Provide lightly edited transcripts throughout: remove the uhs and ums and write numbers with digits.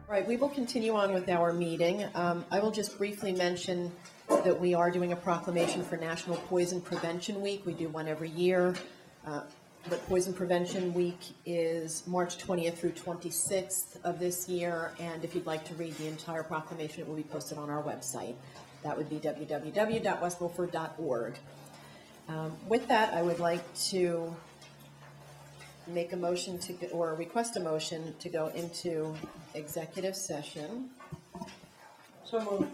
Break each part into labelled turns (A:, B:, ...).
A: Right, we will continue on with our meeting. I will just briefly mention that we are doing a proclamation for National Poison Prevention Week. We do one every year. But Poison Prevention Week is March 20th through 26th of this year, and if you'd like to read the entire proclamation, it will be posted on our website. That would be www.westmilford.org. With that, I would like to make a motion to, or request a motion to go into executive session.
B: So moved.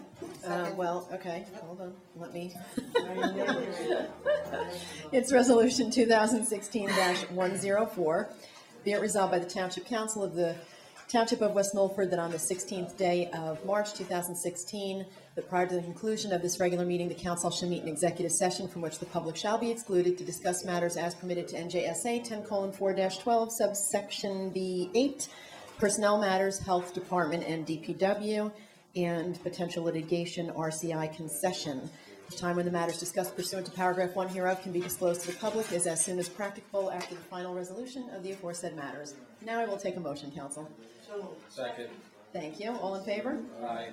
A: Well, okay, hold on, let me. It's Resolution 2016-104. Be it resolved by the Township Council of the Township of West Milford that on the 16th day of March 2016, that prior to the conclusion of this regular meeting, the council shall meet in executive session from which the public shall be excluded to discuss matters as permitted to NJSA 10:4-12, subsection B8, personnel matters, health department and DPW, and potential litigation, RCI concession. The time when the matters discussed pursuant to paragraph 1 hereof can be disclosed to the public is as soon as practicable after the final resolution of the aforesaid matters. Now I will take a motion, council.
C: Second.
A: Thank you. All in favor?
C: Aye.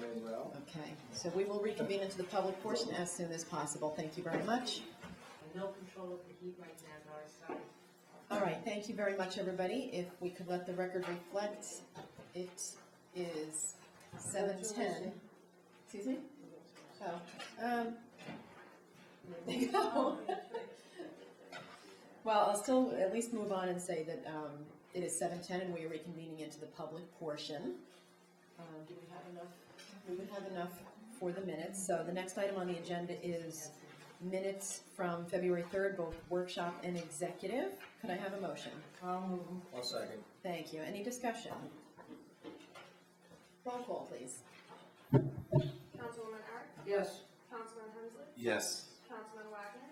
A: Okay, so we will reconvene into the public portion as soon as possible. Thank you very much.
B: No control of the heat right now on our side.
A: All right, thank you very much, everybody. If we could let the record reflect, it is 7:10. Excuse me? Oh, no. Well, I'll still at least move on and say that it is 7:10 and we are reconvening into the public portion. Do we have enough? We would have enough for the minutes. So the next item on the agenda is minutes from February 3rd, both workshop and executive. Could I have a motion?
C: I'll second.
A: Thank you. Any discussion? Roll call, please.
D: Councilwoman Art?
B: Yes.
D: Councilman Hensley?
C: Yes.
D: Councilman Wagner?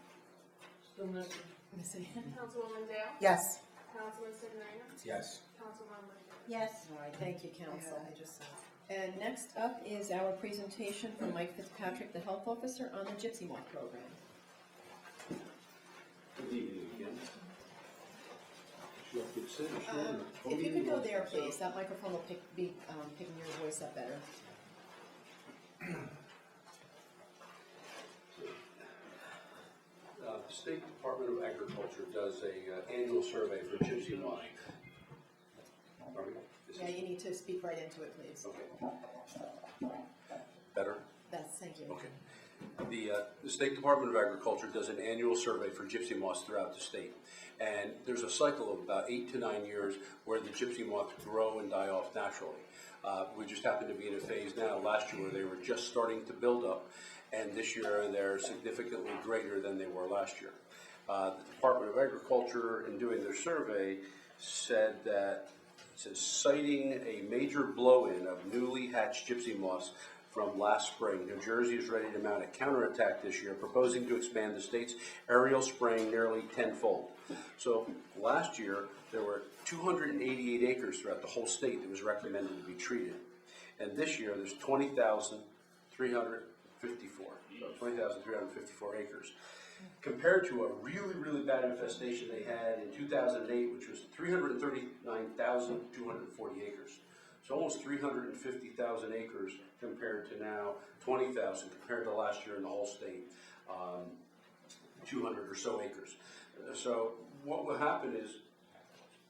B: Still missing.
A: Let me see.
D: Councilwoman Dale?
A: Yes.
D: Councilman Signorina?
C: Yes.
D: Councilwoman Lichter?
E: Yes.
A: All right, thank you, council. And next up is our presentation from Mike Fitzpatrick, the health officer, on the Gypsy Moth program.
F: Good evening again.
A: If you could go there, please, that microphone will be picking your voice up better.
F: The State Department of Agriculture does a annual survey for gypsy moth.
A: Yeah, you need to speak right into it, please.
F: Okay. Better?
A: Thank you.
F: Okay. The State Department of Agriculture does an annual survey for gypsy moths throughout the state. And there's a cycle of about 8 to 9 years where the gypsy moths grow and die off naturally. We just happen to be in a phase now, last year, where they were just starting to build up, and this year they're significantly greater than they were last year. The Department of Agriculture, in doing their survey, said that citing a major blow-in of newly hatched gypsy moths from last spring, New Jersey is ready to mount a counterattack this year, proposing to expand the state's aerial spraying nearly tenfold. So last year, there were 288 acres throughout the whole state that was recommended to be treated. And this year, there's 20,354. So 20,354 acres. Compared to a really, really bad infestation they had in 2008, which was 339,240 acres. So almost 350,000 acres compared to now 20,000 compared to last year in the whole state, 200 or so acres. So what will happen is,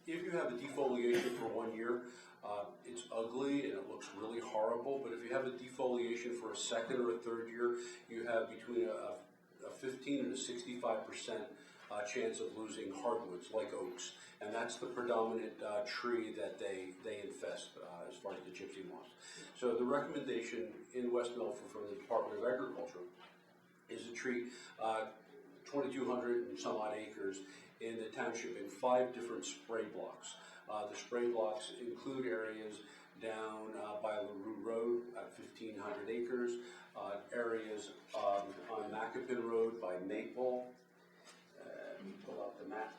F: if you have a defoliation for 1 year, it's ugly and it looks really horrible, but if you have a defoliation for a second or a third year, you have between a 15 and a 65% chance of losing hardwoods like oaks, and that's the predominant tree that they infest as far as the gypsy moths. So the recommendation in West Milford from the Department of Agriculture is to treat 2,200 and some odd acres in the township in 5 different spray blocks. The spray blocks include areas down by LaRue Road at 1,500 acres, areas on Macapin Road by Maple. Let me pull out the map.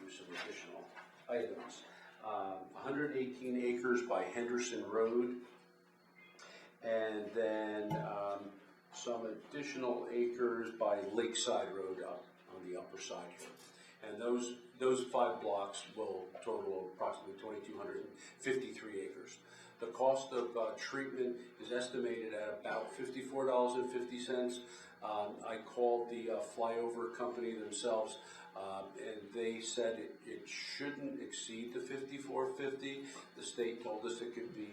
F: Use some additional items. 118 acres by Henderson Road, and then some additional acres by Lakeside Road up on the upper side here. And those 5 blocks will total approximately 2,253 acres. The cost of treatment is estimated at about $54.50. I called the flyover company themselves, and they said it shouldn't exceed the $54.50. The state told us it could be,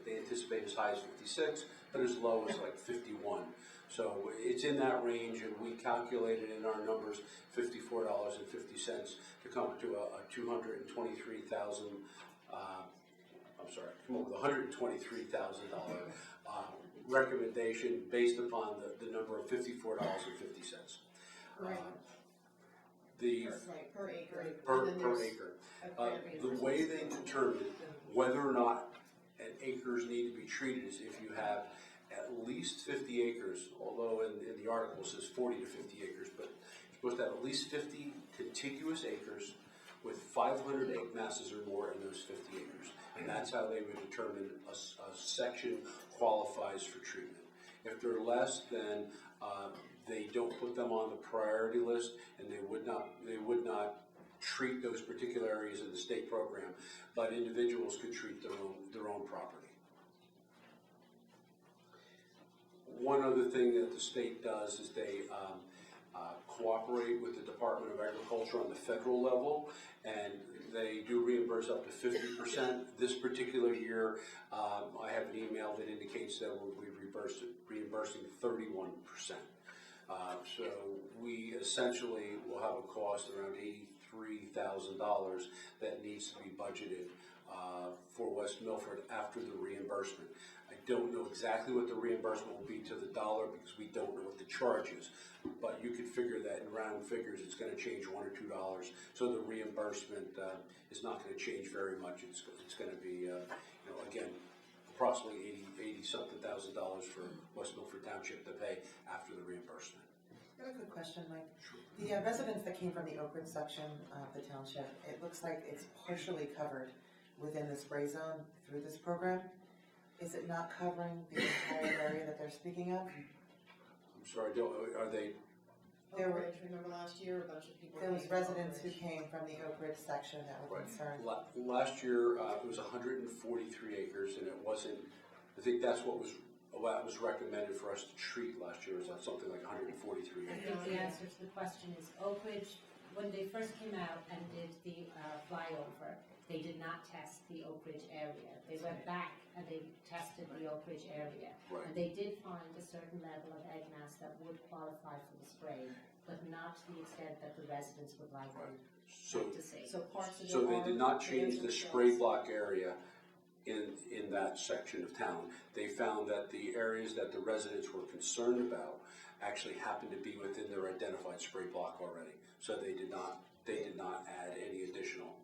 F: they anticipate as high as 56, but as low as like 51. So it's in that range, and we calculated in our numbers $54.50 to come to a $223,000. Come up with $123,000 recommendation based upon the number of $54.50.
A: Right.
F: The
A: Per acre.
F: per
A: And then there's
F: acre.
A: a grant
F: The
A: reimbursement.
F: way they determine whether or not an acres need to be treated is if you have at least 50 acres, although in the article it says 40 to 50 acres, but you're supposed to have at least 50 contiguous acres with 500 egg masses or more in those 50 acres. And that's how they would determine a section qualifies for treatment. If they're less, then they don't put them on the priority list, and they would not treat those particular areas in the state program, but individuals could treat their own property. One other thing that the state does is they cooperate with the Department of Agriculture on the federal level, and they do reimburse up to 50%. This particular year, I have an email that indicates that we'll be reimbursing 31%. So we essentially will have a cost around $83,000 that needs to be budgeted for West Milford after the reimbursement. I don't know exactly what the reimbursement will be to the dollar because we don't know what the charge is, but you could figure that in round figures it's going to change $1 or $2. So the reimbursement is not going to change very much. It's going to be again approximately $80-something thousand for West Milford Township to pay after the reimbursement.
E: I have a quick question, Mike. The residents that came from the Oak Ridge section of the township, it looks like it's partially covered within the spray zone through this program. Is it not covering the entire area that they're speaking of?
F: I'm sorry, are they?
E: There
A: Oak
E: were-
A: Ridge, remember last year, a bunch of people.
E: There was
A: came from Oak
E: residents who
A: Ridge.
E: came from the Oak Ridge section that were
F: Right.
E: concerned.
F: Last year, it was 143 acres, and it wasn't, I think that's what was recommended for us to treat last year, was something like 143
B: I
F: acres.
B: think the answer to the question is Oak Ridge, when they first came out and did the flyover, they did not test the Oak Ridge area. They went back and they tested the Oak Ridge area.
F: Right.
B: And they did find a certain level of egg mass that would qualify for the spray, but not to the extent that the residents would like them
F: So,
B: to see.
A: So parts of it
F: so they
A: are
F: did not change the
A: themselves.
F: spray block area in that section of town. They found that the areas that the residents were concerned about actually happened to be within their identified spray block already. So they did not add any additional.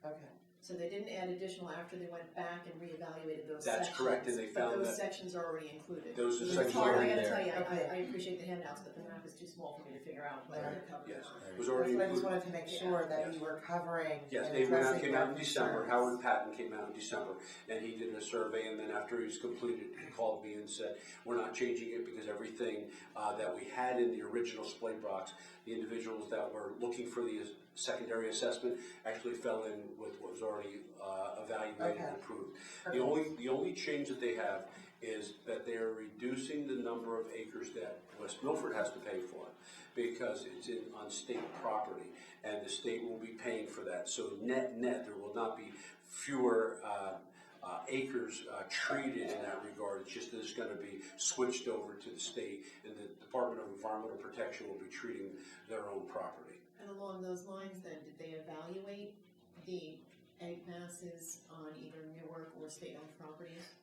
E: Okay.
A: So they didn't add additional after they went back and reevaluated those sections.
F: That's correct, and they found
A: But those
F: that-
A: sections are already included.
F: Those are
A: It's
F: sections
A: hard, I
F: already
A: gotta
C: there.
A: tell you,
E: Okay.
A: I appreciate the handouts, but the map is too small for me to figure out whether it covers.
F: Yes,
A: it.
F: it was already
E: That's what I just
F: included.
E: wanted to make sure that
F: Yes.
E: we were covering
F: Yes,
E: and
F: they
E: addressing
F: came out in
E: their
F: December.
E: concerns.
F: Howard Patton came out in December, and he did a survey, and then after he was completed, he called me and said, we're not changing it because everything that we had in the original splay box, the individuals that were looking for the secondary assessment actually fell in with what was already evaluated and
E: Okay.
F: approved.
E: Perfect.
F: The only change that they have is that they are reducing the number of acres that West Milford has to pay for, because it's on state property, and the state will be paying for that. So net, there will not be fewer acres treated in that regard. It's just that it's gonna be switched over to the state, and the Department of Environmental Protection will be treating their own property.
A: And along those lines then, did they evaluate the egg masses on either Newark or state-owned properties?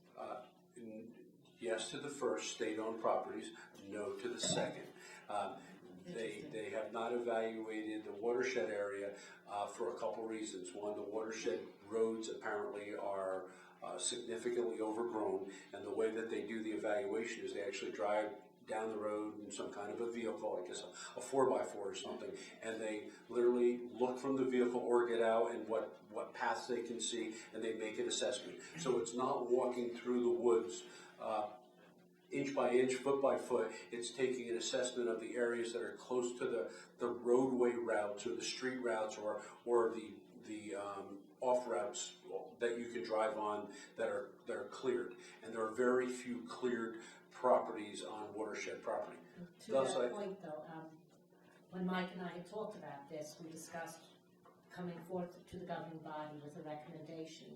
F: Yes to the first, state-owned properties, no to the second. They have not evaluated the watershed area for a couple reasons. One, the watershed roads apparently are significantly overgrown, and the way that they do the evaluation is they actually drive down the road in some kind of a vehicle, I guess a 4x4 or something, and they literally look from the vehicle or get out and what paths they can see, and they make an assessment. So it's not walking through the woods inch by inch, foot by foot. It's taking an assessment of the areas that are close to the roadway routes or the street routes or the off routes that you can drive on that are cleared. And there are very few cleared properties on watershed property.
B: To
F: Thus,
B: that point though, when Mike and I had talked about this, we discussed coming forth to the governing body with a recommendation.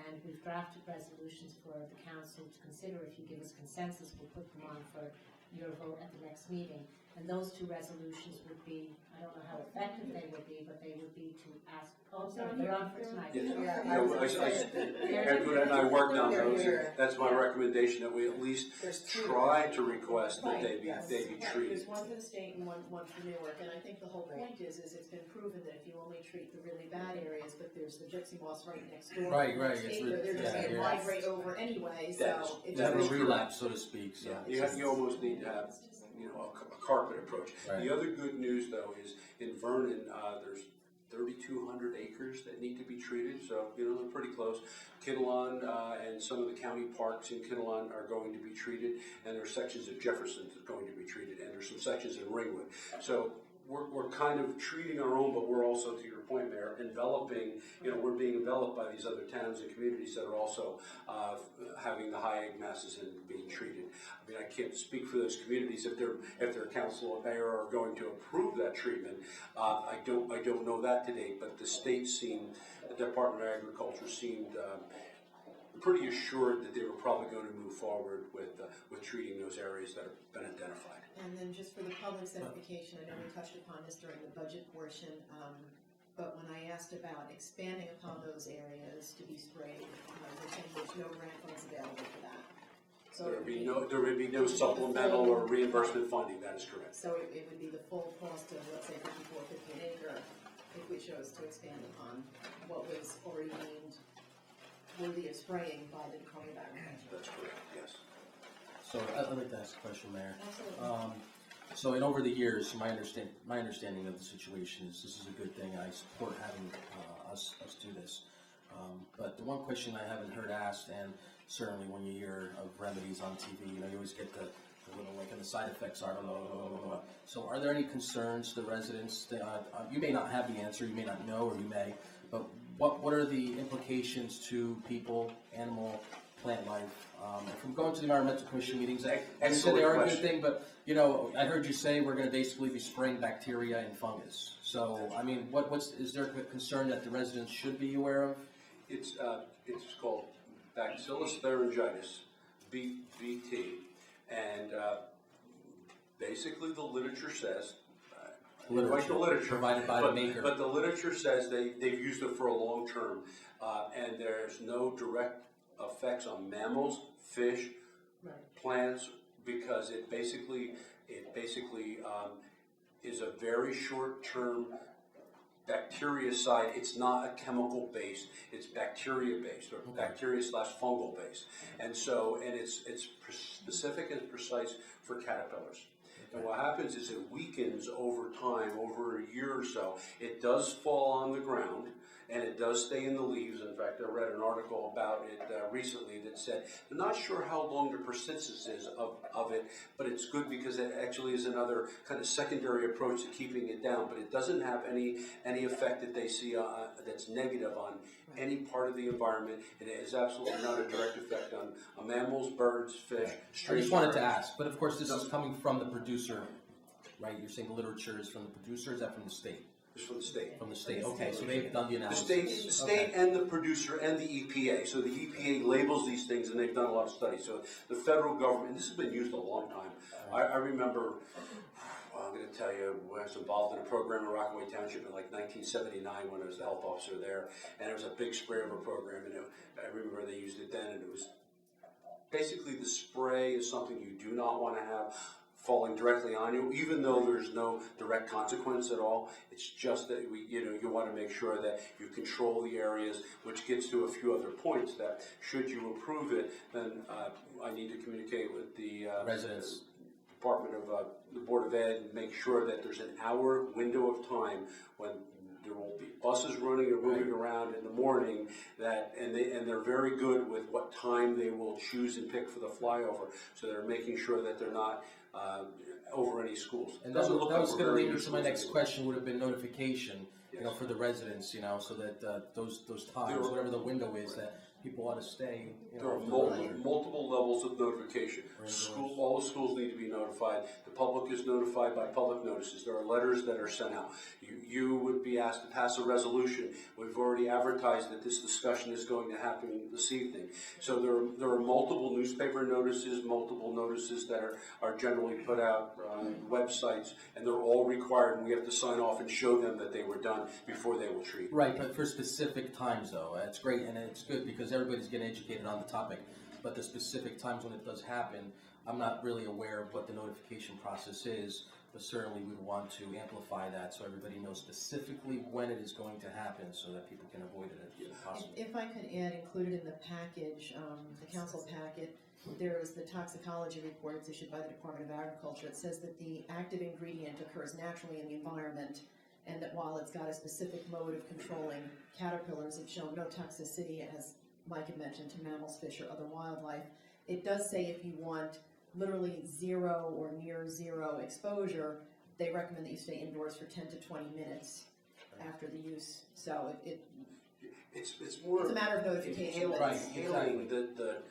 B: And we've drafted resolutions for the council to consider. If you give us consensus, we'll put them on for your vote at the next meeting. And those two resolutions would be, I don't know how effective they would be, but they would be to ask, oh, sorry, they're on for tonight.
F: Edward and I worked on those, and that's my recommendation, that we at least try to request that they be treated.
A: There's one for the state and one for Newark, and I think the whole point is it's been proven that if you only treat the really bad areas, but there's the gypsy moss right next door.
G: Right.
A: They're just gonna migrate over anyway, so. it's
G: Never
A: just-
G: relapse, so to speak, so.
F: You almost need to have, a carpet approach.
G: Right.
F: The other good news, though, is in Vernon, there's 3,200 acres that need to be treated, so, they're pretty close. Kinnelon and some of the county parks in Kinnelon are going to be treated, and there are sections of Jefferson that's going to be treated, and there's some sections in Ringwood. So we're kind of treating our own, but we're also, to your point, Mayor, enveloping, we're being enveloped by these other towns and communities that are also having the high egg masses and being treated. I mean, I can't speak for those communities if their council or mayor are going to approve that treatment. I don't know that to date, but the Department of Agriculture seemed pretty assured that they were probably going to move forward with treating those areas that have been identified.
A: And then just for the public certification, I know we touched upon this during the budget portion, but when I asked about expanding upon those areas to be sprayed, they're saying there's no grant funds available for that. So
F: There would be no supplemental or reimbursement funding, that is correct.
A: So it would be the full cost of, let's say, $54.50 an acre if we chose to expand upon what was already deemed worthy of spraying by the Department of Agriculture.
F: That's correct, yes.
G: So I'd like to ask a question, Mayor.
A: Absolutely.
G: So in over the years, my understanding of the situation is this is a good thing. I support having us do this. But the one question I haven't heard asked, and certainly when you hear of remedies on TV, you always get the little, like, and the side effects are, blah. So are there any concerns to the residents? You may not have the answer, you may not know, or you may, but what are the implications to people, animal, plant life? From going to the environmental commission meetings, you said they are a good thing, but I heard you say we're going to basically be spraying bacteria and fungus. So I mean, is there a concern that the residents should be aware of?
F: It's called Bacillus thuringitis, BT, and basically the literature says. Like the literature
G: provided by the maker.
F: But the literature says they've used it for a long term, and there's no direct effects on mammals, fish, plants, because it basically is a very short term bactericide. It's not a chemical based, it's bacteria based, or bacteria/fungal based. And it's specific and precise for caterpillars. And what happens is it weakens over time, over a year or so. It does fall on the ground, and it does stay in the leaves. In fact, I read an article about it recently that said they're not sure how long the persistence is of it, but it's good because it actually is another kind of secondary approach to keeping it down. But it doesn't have any effect that they see that's negative on any part of the environment, and it has absolutely not a direct effect on mammals, birds, fish,
G: I just wanted to ask, but of course this is coming from the producer, right? You're saying the literature is from the producer, is that from the state?
F: It's from the state.
G: From the state, okay, so they've done the
F: The
G: analysis.
F: state and the producer and the EPA. So the EPA labels these things, and they've done a lot of studies. So the federal government, and this has been used a long time. I remember, I'm going to tell you, when I was involved in a program in Rockaway Township in like 1979 when I was the health officer there, and it was a big spray over program, and I remember they used it then, and it was basically the spray is something you do not want to have falling directly on you, even though there's no direct consequence at all. It's just that you want to make sure that you control the areas, which gets to a few other points that should you approve it, then I need to communicate with the
G: residents.
F: Department of the Board of Ed and make sure that there's an hour window of time when there won't be buses running or moving around in the morning, and they're very good with what time they will choose and pick for the flyover. So they're making sure that they're not over any schools.
G: And that was going to lead me to my next question, would have been notification, for the residents, so that those times, whatever the window is, that people ought to stay.
F: There are multiple levels of notification. All the schools need to be notified. The public is notified by public notices. There are letters that are sent out. You would be asked to pass a resolution. We've already advertised that this discussion is going to happen this evening. So there are multiple newspaper notices, multiple notices that are generally put out on websites, and they're all required, and we have to sign off and show them that they were done before they will treat.
G: Right, but for specific times though, it's great and it's good because everybody's getting educated on the topic. But the specific times when it does happen, I'm not really aware of what the notification process is, but certainly we want to amplify that so everybody knows specifically when it is going to happen so that people can avoid it if possible.
A: If I could add, included in the package, the council packet, there is the toxicology report. It's issued by the Department of Agriculture. It says that the active ingredient occurs naturally in the environment, and that while it's got a specific mode of controlling caterpillars, it's shown no toxicity, as Mike had mentioned, to mammals, fish, or other wildlife. It does say if you want literally zero or near zero exposure, they recommend that you stay indoors for 10 to 20 minutes after the use. So
F: It's more
A: it's a matter of notification. but
G: Right.
A: it's-
F: hailing the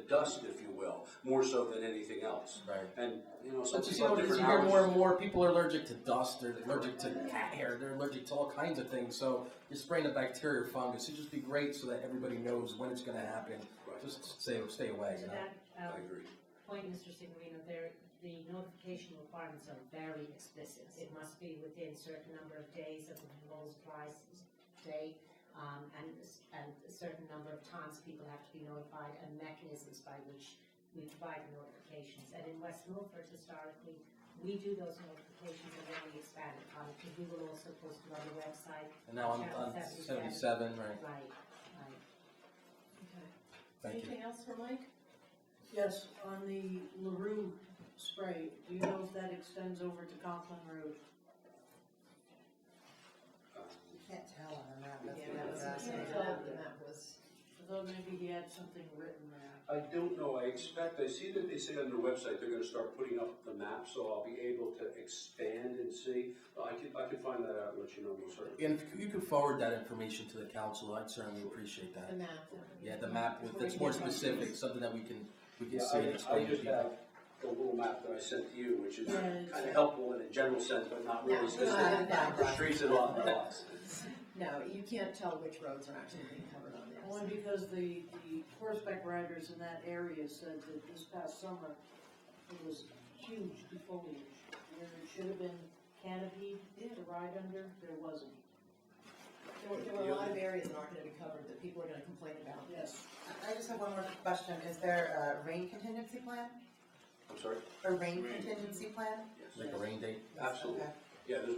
F: dust, if you will, more so than anything else.
G: Right.
F: And some
G: But you see,
F: people have
G: as you
F: different
G: hear more
F: allergies.
G: and more, people are allergic to dust, they're allergic to cat hair, they're allergic to all kinds of things. So you're spraying a bacteria or fungus. It'd just be great so that everybody knows when it's going to happen.
F: Right.
G: Just stay away.
B: To that
F: I agree.
B: point, Mr. Signorino, the notification requirements are very explicit. It must be within a certain number of days of the proposed price date, and a certain number of times people have to be notified, and mechanisms by which we provide the notifications. And in West Milford, historically, we do those notifications, and then we expand upon it, because we will also post it on the website.
G: And now on
B: Channel
G: 77, right?
B: Right.
A: Okay.
G: Thank you.
A: Anything else for Mike?
H: Yes, on the LaRue spray, do you know if that extends over to Conklin Road?
E: You can't tell on the map, that's
A: Yeah,
E: what I
A: that
E: was
A: was,
E: asking.
A: I thought the map was.
H: I thought maybe he had something written there.
F: I don't know. I see that they say on their website they're going to start putting up the map, so I'll be able to expand and see. I can find that out and let you know most certainly.
G: And if you could forward that information to the council, I'd certainly appreciate that.
A: The map.
G: Yeah, the map, that's more specific, something that we can
F: Yeah,
G: see and
F: I
G: explain to
F: just
G: people.
F: have the little map that I sent to you, which is
H: Yeah,
F: kind
H: it's-
F: of helpful in a general sense, but not really
A: No,
F: specific.
A: no.
F: For streets and lots.
A: No, you can't tell which roads are actually being covered on there.
H: Only because the horseback riders in that area said that this past summer, it was huge foliage. Where it should have been canopied to ride under, there wasn't.
A: There were a lot of areas that aren't going to be covered that people are going to complain about.
H: Yes.
E: I just have one more question. Is there a rain contingency plan?
F: I'm sorry?
E: A rain contingency plan?
G: Like a rain date?
F: Absolutely.
E: Okay.
F: Yeah, there's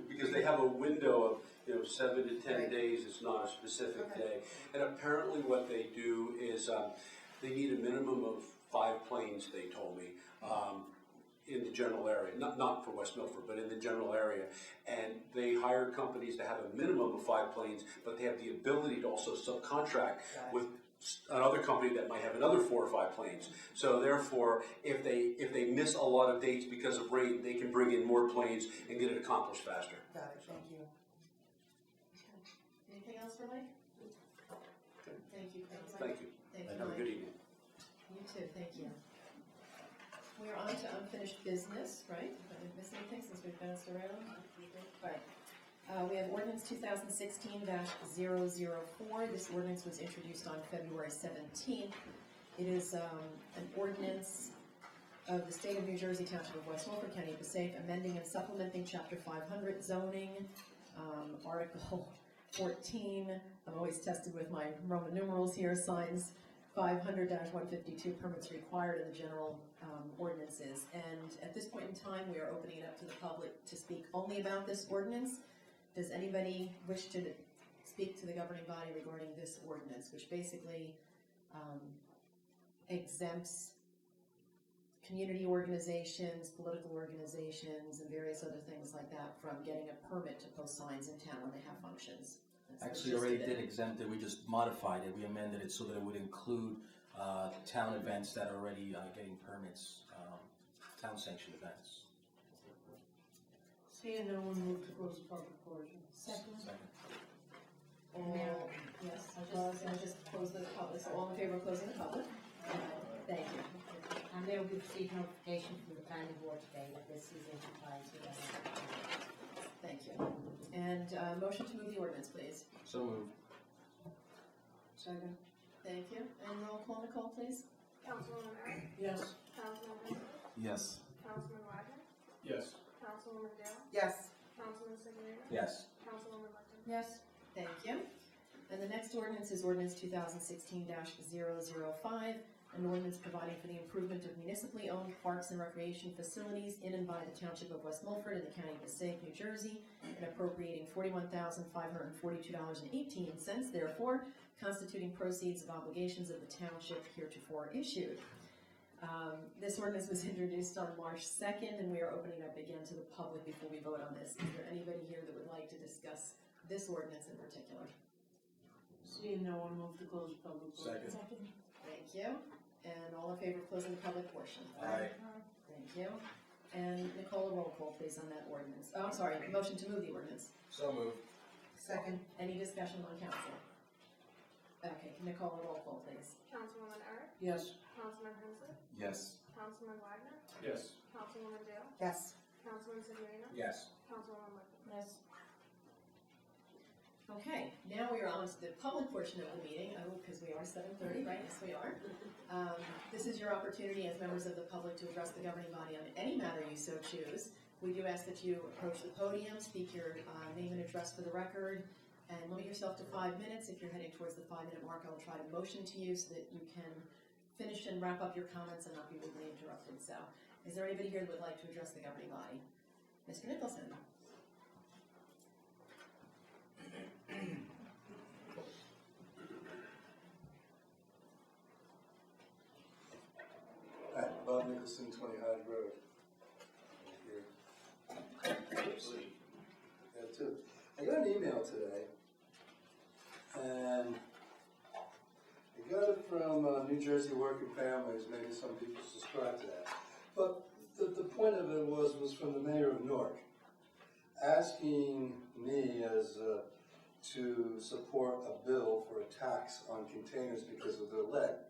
F: because they have a window of, 7 to 10
E: Right.
F: days, it's not a specific
E: Okay.
F: day. And apparently what they do is, they need a minimum of 5 planes, they told me, in the general area, not for West Milford, but in the general area. And they hire companies to have a minimum of 5 planes, but they have the ability to also subcontract with another company that might have another 4 or 5 planes. So therefore, if they miss a lot of dates because of rain, they can bring in more planes and get it accomplished faster.
E: Got it, thank you.
A: Anything else for Mike? Thank you, Council.
F: Thank you.
A: Thank you,
F: And have a
A: Mike.
F: good evening.
A: You too, thank you. We are on to unfinished business, right? Did I miss anything since we've bounced around? Right. We have ordinance 2016-004. This ordinance was introduced on February 17th. It is an ordinance of the State of New Jersey, Township of West Milford, County of Passaic, amending and supplementing Chapter 500 zoning, Article 14. I'm always tested with my Roman numerals here, signs 500-152, permits required in the general ordinances. And at this point in time, we are opening it up to the public to speak only about this ordinance. Does anybody wish to speak to the governing body regarding this ordinance, which basically exempts community organizations, political organizations, and various other things like that from getting a permit to post signs in town when they have functions. That's the
G: Actually,
A: gist
G: already
A: of it.
G: did exempt it, we just modified it, we amended it so that it would include town events that are already getting permits, town sanctioned events.
H: Seeing no one, move to close the public portion.
B: Second.
A: All, yes, I'll just close the public, so all in favor of closing the public? Thank you.
B: And there we received notification from the planning board today that this is in compliance with our.
A: Thank you. And motion to move the ordinance, please.
G: So moved.
H: Second.
A: Thank you. And roll call, Nicole, please.
D: Councilwoman Eric,
H: Yes.
D: Councilman Henson,
C: Yes.
D: Councilman Wagner,
C: Yes.
D: Councilwoman Dale,
E: Yes.
D: Councilman Signorino,
G: Yes.
D: Councilwoman Lecter.
B: Yes.
A: Thank you. And the next ordinance is ordinance 2016-005, an ordinance providing for the improvement of municipally owned parks and recreation facilities in and by the Township of West Milford in the County of Passaic, New Jersey, and appropriating $41,542.18, therefore, constituting proceeds of obligations of the township heretofore issued. This ordinance was introduced on March 2nd, and we are opening up again to the public before we vote on this. Is there anybody here that would like to discuss this ordinance in particular?
H: Seeing no one, move to close the public portion.
C: Second.
A: Thank you. And all in favor of closing the public portion?
C: Aye.
A: Thank you. And Nicole, roll call please on that ordinance. Oh, I'm sorry, motion to move the ordinance.
C: So moved.
E: Second.
A: Any discussion on council? Okay, Nicole, roll call please.
D: Councilwoman Eric,
H: Yes.
D: Councilman Henson,
C: Yes.
D: Councilman Wagner,
C: Yes.
D: Councilwoman Dale,
E: Yes.
D: Councilman Signorino,
C: Yes.
D: Councilwoman Lecter.
B: Yes.
A: Okay, now we are on to the public portion of the meeting, because we are 7:30, right? Yes, we are. This is your opportunity as members of the public to address the governing body on any matter you so choose. We do ask that you approach the podium, speak your name and address for the record, and limit yourself to 5 minutes. If you're heading towards the 5-minute mark, I will try to motion to you so that you can finish and wrap up your comments and not be rudely interrupted. So, is there anybody here that would like to address the governing body? Mr. Nicholson?
I: Hi, Bob Nicholson, 20 Hyde Road. Here. Yeah, too. I got an email today, and I got it from New Jersey Working Families. Maybe some people subscribe to that. But the point of it was from the mayor of Newark, asking me as to support a bill for a tax on containers because of their lead.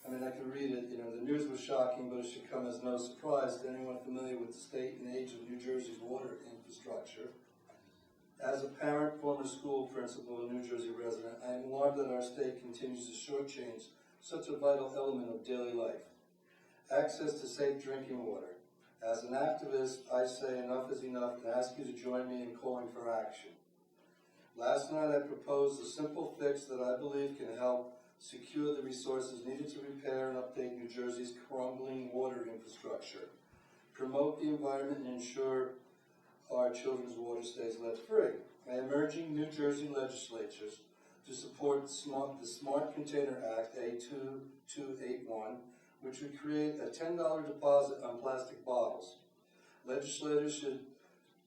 I: I mean, I can read it, the news was shocking, but it should come as no surprise to anyone familiar with the state and age of New Jersey's water infrastructure. As a parent, former school principal, and New Jersey resident, I am alarmed that our state continues to shortchange such a vital element of daily life. Access to safe drinking water. As an activist, I say enough is enough and ask you to join me in calling for action. Last night I proposed a simple fix that I believe can help secure the resources needed to repair and update New Jersey's crumbling water infrastructure, promote the environment, and ensure our children's water stays lead-free. I am urging New Jersey legislatures to support the Smart Container Act, A2281, which would create a $10 deposit on plastic bottles. Legislators should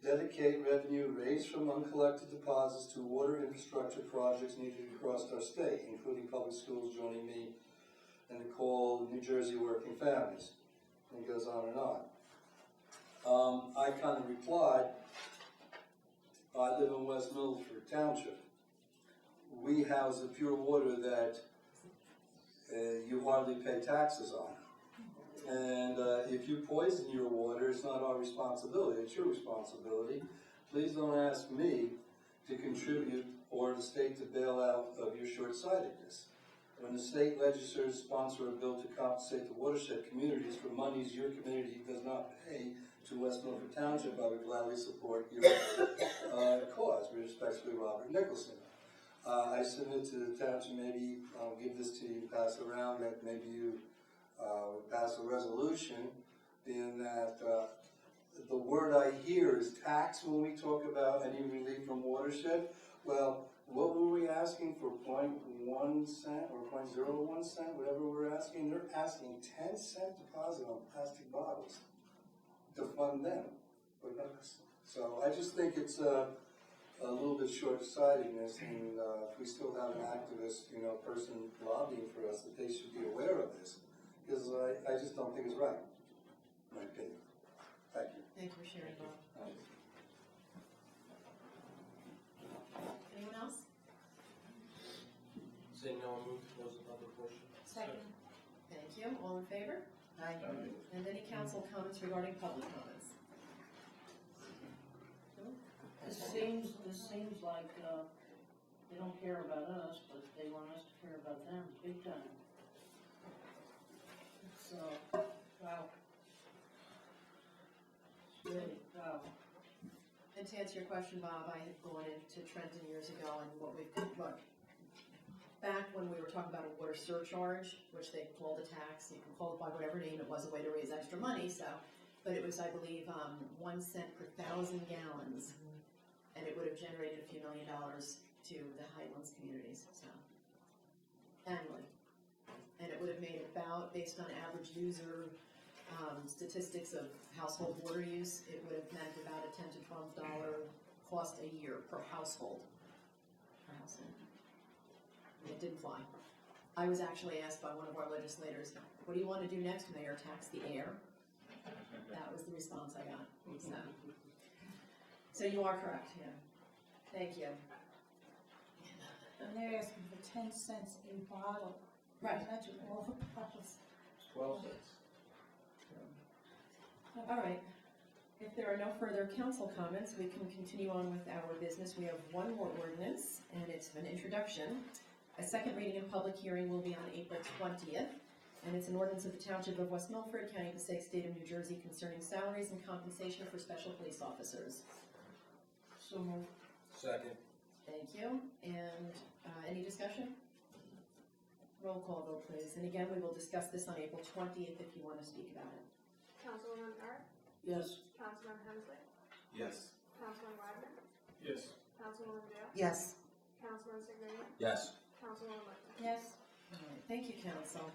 I: dedicate revenue raised from uncollected deposits to water infrastructure projects needed across our state, including public schools. Joining me in the call, New Jersey Working Families. And it goes on and on. I kind of replied, I live in West Milford Township. We house the pure water that you hardly pay taxes on. And if you poison your water, it's not our responsibility, it's your responsibility. Please don't ask me to contribute or the state to bail out of your short-sightedness. When the state legislators sponsor a bill to compensate the watershed communities for monies your community does not pay to West Milford Township, I would gladly support your cause. Respectfully, Robert Nicholson. I submit to the township, maybe I'll give this to you, pass around, that maybe you would pass a resolution, being that the word I hear is tax when we talk about any relief from watershed. Well, what were we asking for 0.1 cent or 0.01 cent, whatever we're asking? They're asking 10-cent deposit on plastic bottles to fund them. So I just think it's a little bit short-sightedness, and if we still have an activist, person lobbying for us, that they should be aware of this, because I just don't think it's right, in my opinion. Thank you.
A: Thank you for sharing, Bob. Anyone else?
C: Seeing no one move to close the public portion?
H: Second.
A: Thank you. All in favor?
E: Aye.
A: And any council comments regarding public comments?
H: This seems like, they don't care about us, but they want us to care about them, big time. So, wow. Really, wow.
A: And to answer your question, Bob, I had gone into Trenton years ago, and back when we were talking about a water surcharge, which they called a tax, you can call it by whatever name, it was a way to raise extra money, but it was, I believe, 1 cent per 1,000 gallons, and it would have generated a few $1 million to the Highlands communities, annually. And it would have made about, based on average user statistics of household water use, it would have meant about a $10 to $12 cost a year per household. It didn't fly. I was actually asked by one of our legislators, what do you want to do next, Mayor? Tax the air? That was the response I got. So you are correct, yeah. Thank you.
J: And they're asking for 10 cents a bottle.
A: Right.
J: Imagine all the bottles.
C: 12 cents.
A: All right. If there are no further council comments, we can continue on with our business. We have one more ordinance, and it's an introduction. A second reading and public hearing will be on April 20th, and it's an ordinance of the Township of West Milford, County of Passaic, State of New Jersey, concerning salaries and compensation for special police officers.
H: So moved.
C: Second.
A: Thank you. And any discussion? Roll call vote, please. And again, we will discuss this on April 20th if you want to speak about it.
D: Councilwoman Earth,
H: Yes.
D: Councilman Hensley,
C: Yes.
D: Councilman Wagner,
C: Yes.
D: Councilwoman Dale,
E: Yes.
D: Councilman Segretti,
G: Yes.
D: Councilwoman Littman.
J: Yes.
A: All right, thank you, council.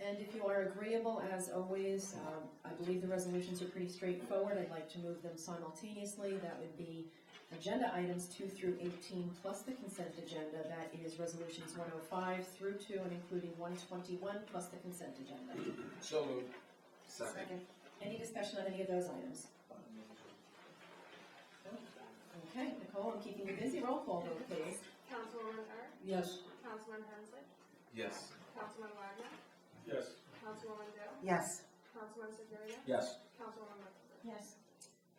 A: And if you are agreeable, as always, I believe the resolutions are pretty straightforward. I'd like to move them simultaneously. That would be agenda items 2 through 18 plus the consent agenda. That is resolutions 105 through 2 and including 121 plus the consent agenda.
C: So moved.
E: Second.
A: Any discussion on any of those items? Okay, Nicole, I'm keeping you busy. Roll call vote, please.
D: Councilwoman Earth,
H: Yes.
D: Councilman Hensley,
C: Yes.
D: Councilman Wagner,
C: Yes.
D: Councilwoman Dale,
E: Yes.
D: Councilman Segretti,
G: Yes.
D: Councilwoman Littman.
J: Yes.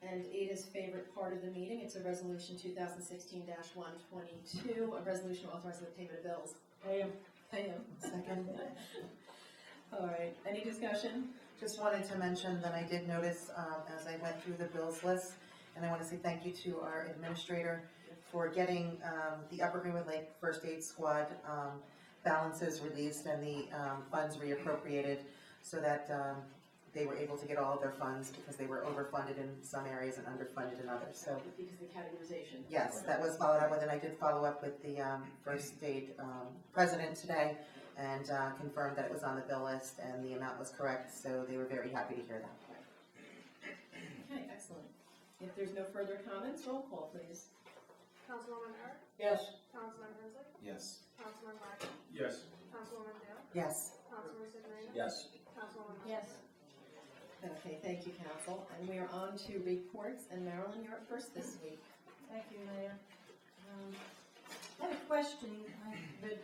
A: And Ada's favorite part of the meeting, it's a resolution 2016-122, a resolution authorizing the payment of bills.
H: Pay 'em.
A: Pay them.
E: Second.
A: All right, any discussion?
E: Just wanted to mention that I did notice as I went through the bills list, and I want to say thank you to our administrator for getting the Upper Greenwood Lake First Aid Squad balances released and the funds reappropriated so that they were able to get all of their funds because they were overfunded in some areas and underfunded in others. So
A: Because of the categorization.
E: yes, that was followed up with, and I did follow up with the First Aid president today and confirmed that it was on the bill list and the amount was correct, so they were very happy to hear that.
A: Okay, excellent. If there's no further comments, roll call, please.
D: Councilwoman Earth,
H: Yes.
D: Councilman Hensley,
C: Yes.
D: Councilman Wagner,
C: Yes.
D: Councilwoman Dale,
E: Yes.
D: Councilman Segretti,
G: Yes.
D: Councilwoman Littman.
J: Yes.
A: Okay, thank you, council. And we are on to reports, and Marilyn, you're up first this week.
J: Thank you, Mayor. I have a question. The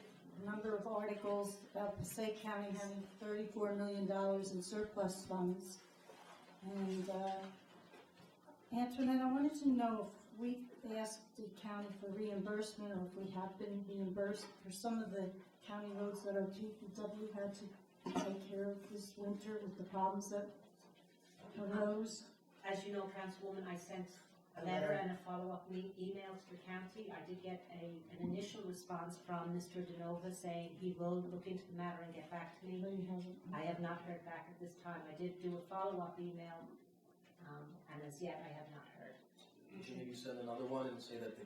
J: number of articles about Passaic County having $34 million in surplus funds. And Antoinette, I wanted to know if we asked the county for reimbursement or if we have been reimbursed for some of the county roads that our DPW had to take care of this winter with the problems that arose.
B: As you know, Councilwoman, I sent a letter and a follow-up email to the county. I did get an initial response from Mr. DeNova saying he will look into the matter and get back to me.
J: No, you haven't.
B: I have not heard back at this time. I did do a follow-up email and as yet I have not heard.
G: Would you maybe send another one and say that the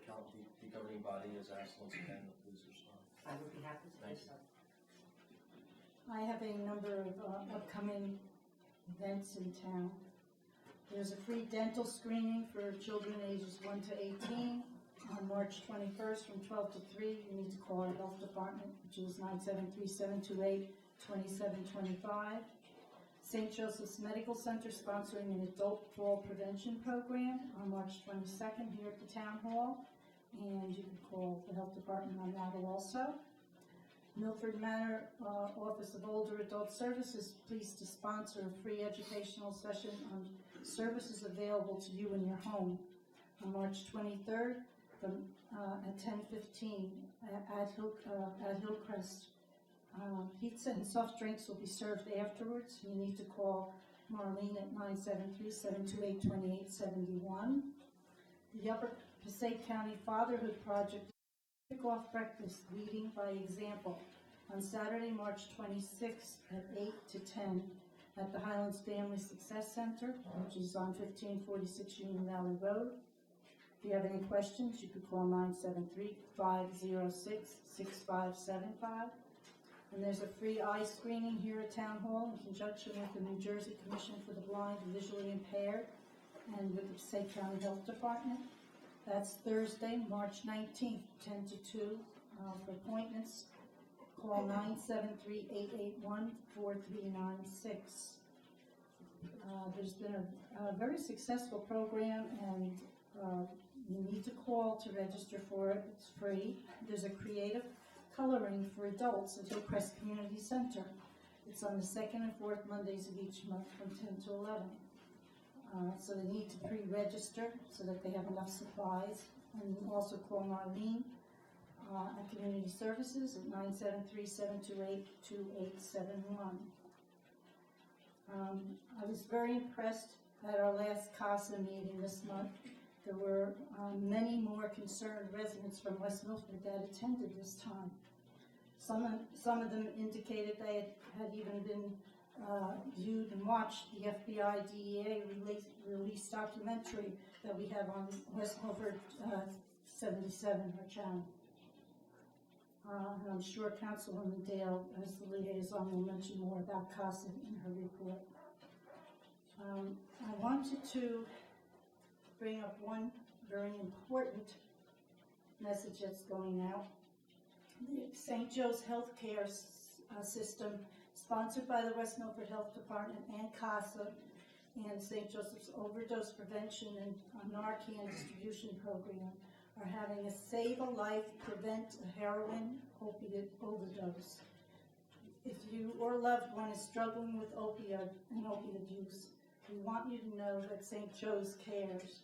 G: governing body has asked once again to please respond?
B: I would be happy to do
G: Thank you.
B: so.
J: I have a number of upcoming events in town. There's a free dental screening for children ages 1 to 18 on March 21st from 12 to 3. You need to call our health department, which is 973-728-2725. St. Joseph's Medical Center sponsoring an adult fall prevention program on March 22nd here at the town hall. And you can call the health department on that also. Milford Manor Office of Older Adult Services pleased to sponsor a free educational session on services available to you in your home on March 23rd at 10:15 at Hillcrest. Pizza and soft drinks will be served afterwards. You need to call Marlene at 973-728-2871. The Upper Passaic County Fatherhood Project kick-off breakfast leading by example on Saturday, March 26th at 8 to 10 at the Highlands Family Success Center, which is on 1546 Union Valley Road. If you have any questions, you could call 973-506-6575. And there's a free eye screening here at Town Hall in conjunction with the New Jersey Commission for the Blind and Visually Impaired and with the Passaic County Health Department. That's Thursday, March 19th, 10 to 2. For appointments, call 973-881-4396. There's been a very successful program, and you need to call to register for it. It's free. There's a creative coloring for adults at Hillcrest Community Center. It's on the second and fourth Mondays of each month from 10 to 11. So they need to pre-register so that they have enough supplies. And also call Marlene at Community Services at 973-728-2871. I was very impressed at our last CASA meeting this month. There were many more concerned residents from West Milford that attended this time. Some of them indicated they had even been viewed and watched the FBI DEA release documentary that we have on West Milford 77, our channel. And I'm sure Councilwoman Dale, as the liaison, will mention more about CASA in her report. I wanted to bring up one very important message that's going out. The St. Joe's Healthcare System, sponsored by the West Milford Health Department and CASA, and St. Joseph's Overdose Prevention and Narcan Distribution Program, are having a Save a Life, Prevent a Heroin Opiate Overdose. If you or loved one is struggling with opiate use, we want you to know that St. Joe's cares.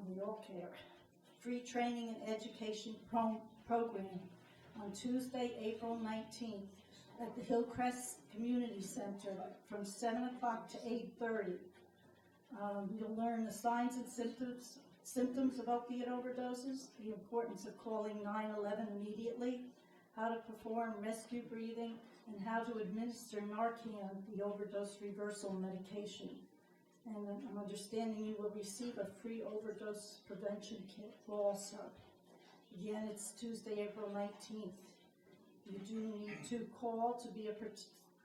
J: We all care. Free training and education program on Tuesday, April 19th at the Hillcrest Community Center from 7 o'clock to 8:30. You'll learn the signs and symptoms of opiate overdoses, the importance of calling 911 immediately, how to perform rescue breathing, and how to administer Narcan, the overdose reversal medication. And I'm understanding you will receive a free overdose prevention kit also. Again, it's Tuesday, April 19th. You do need to call to be a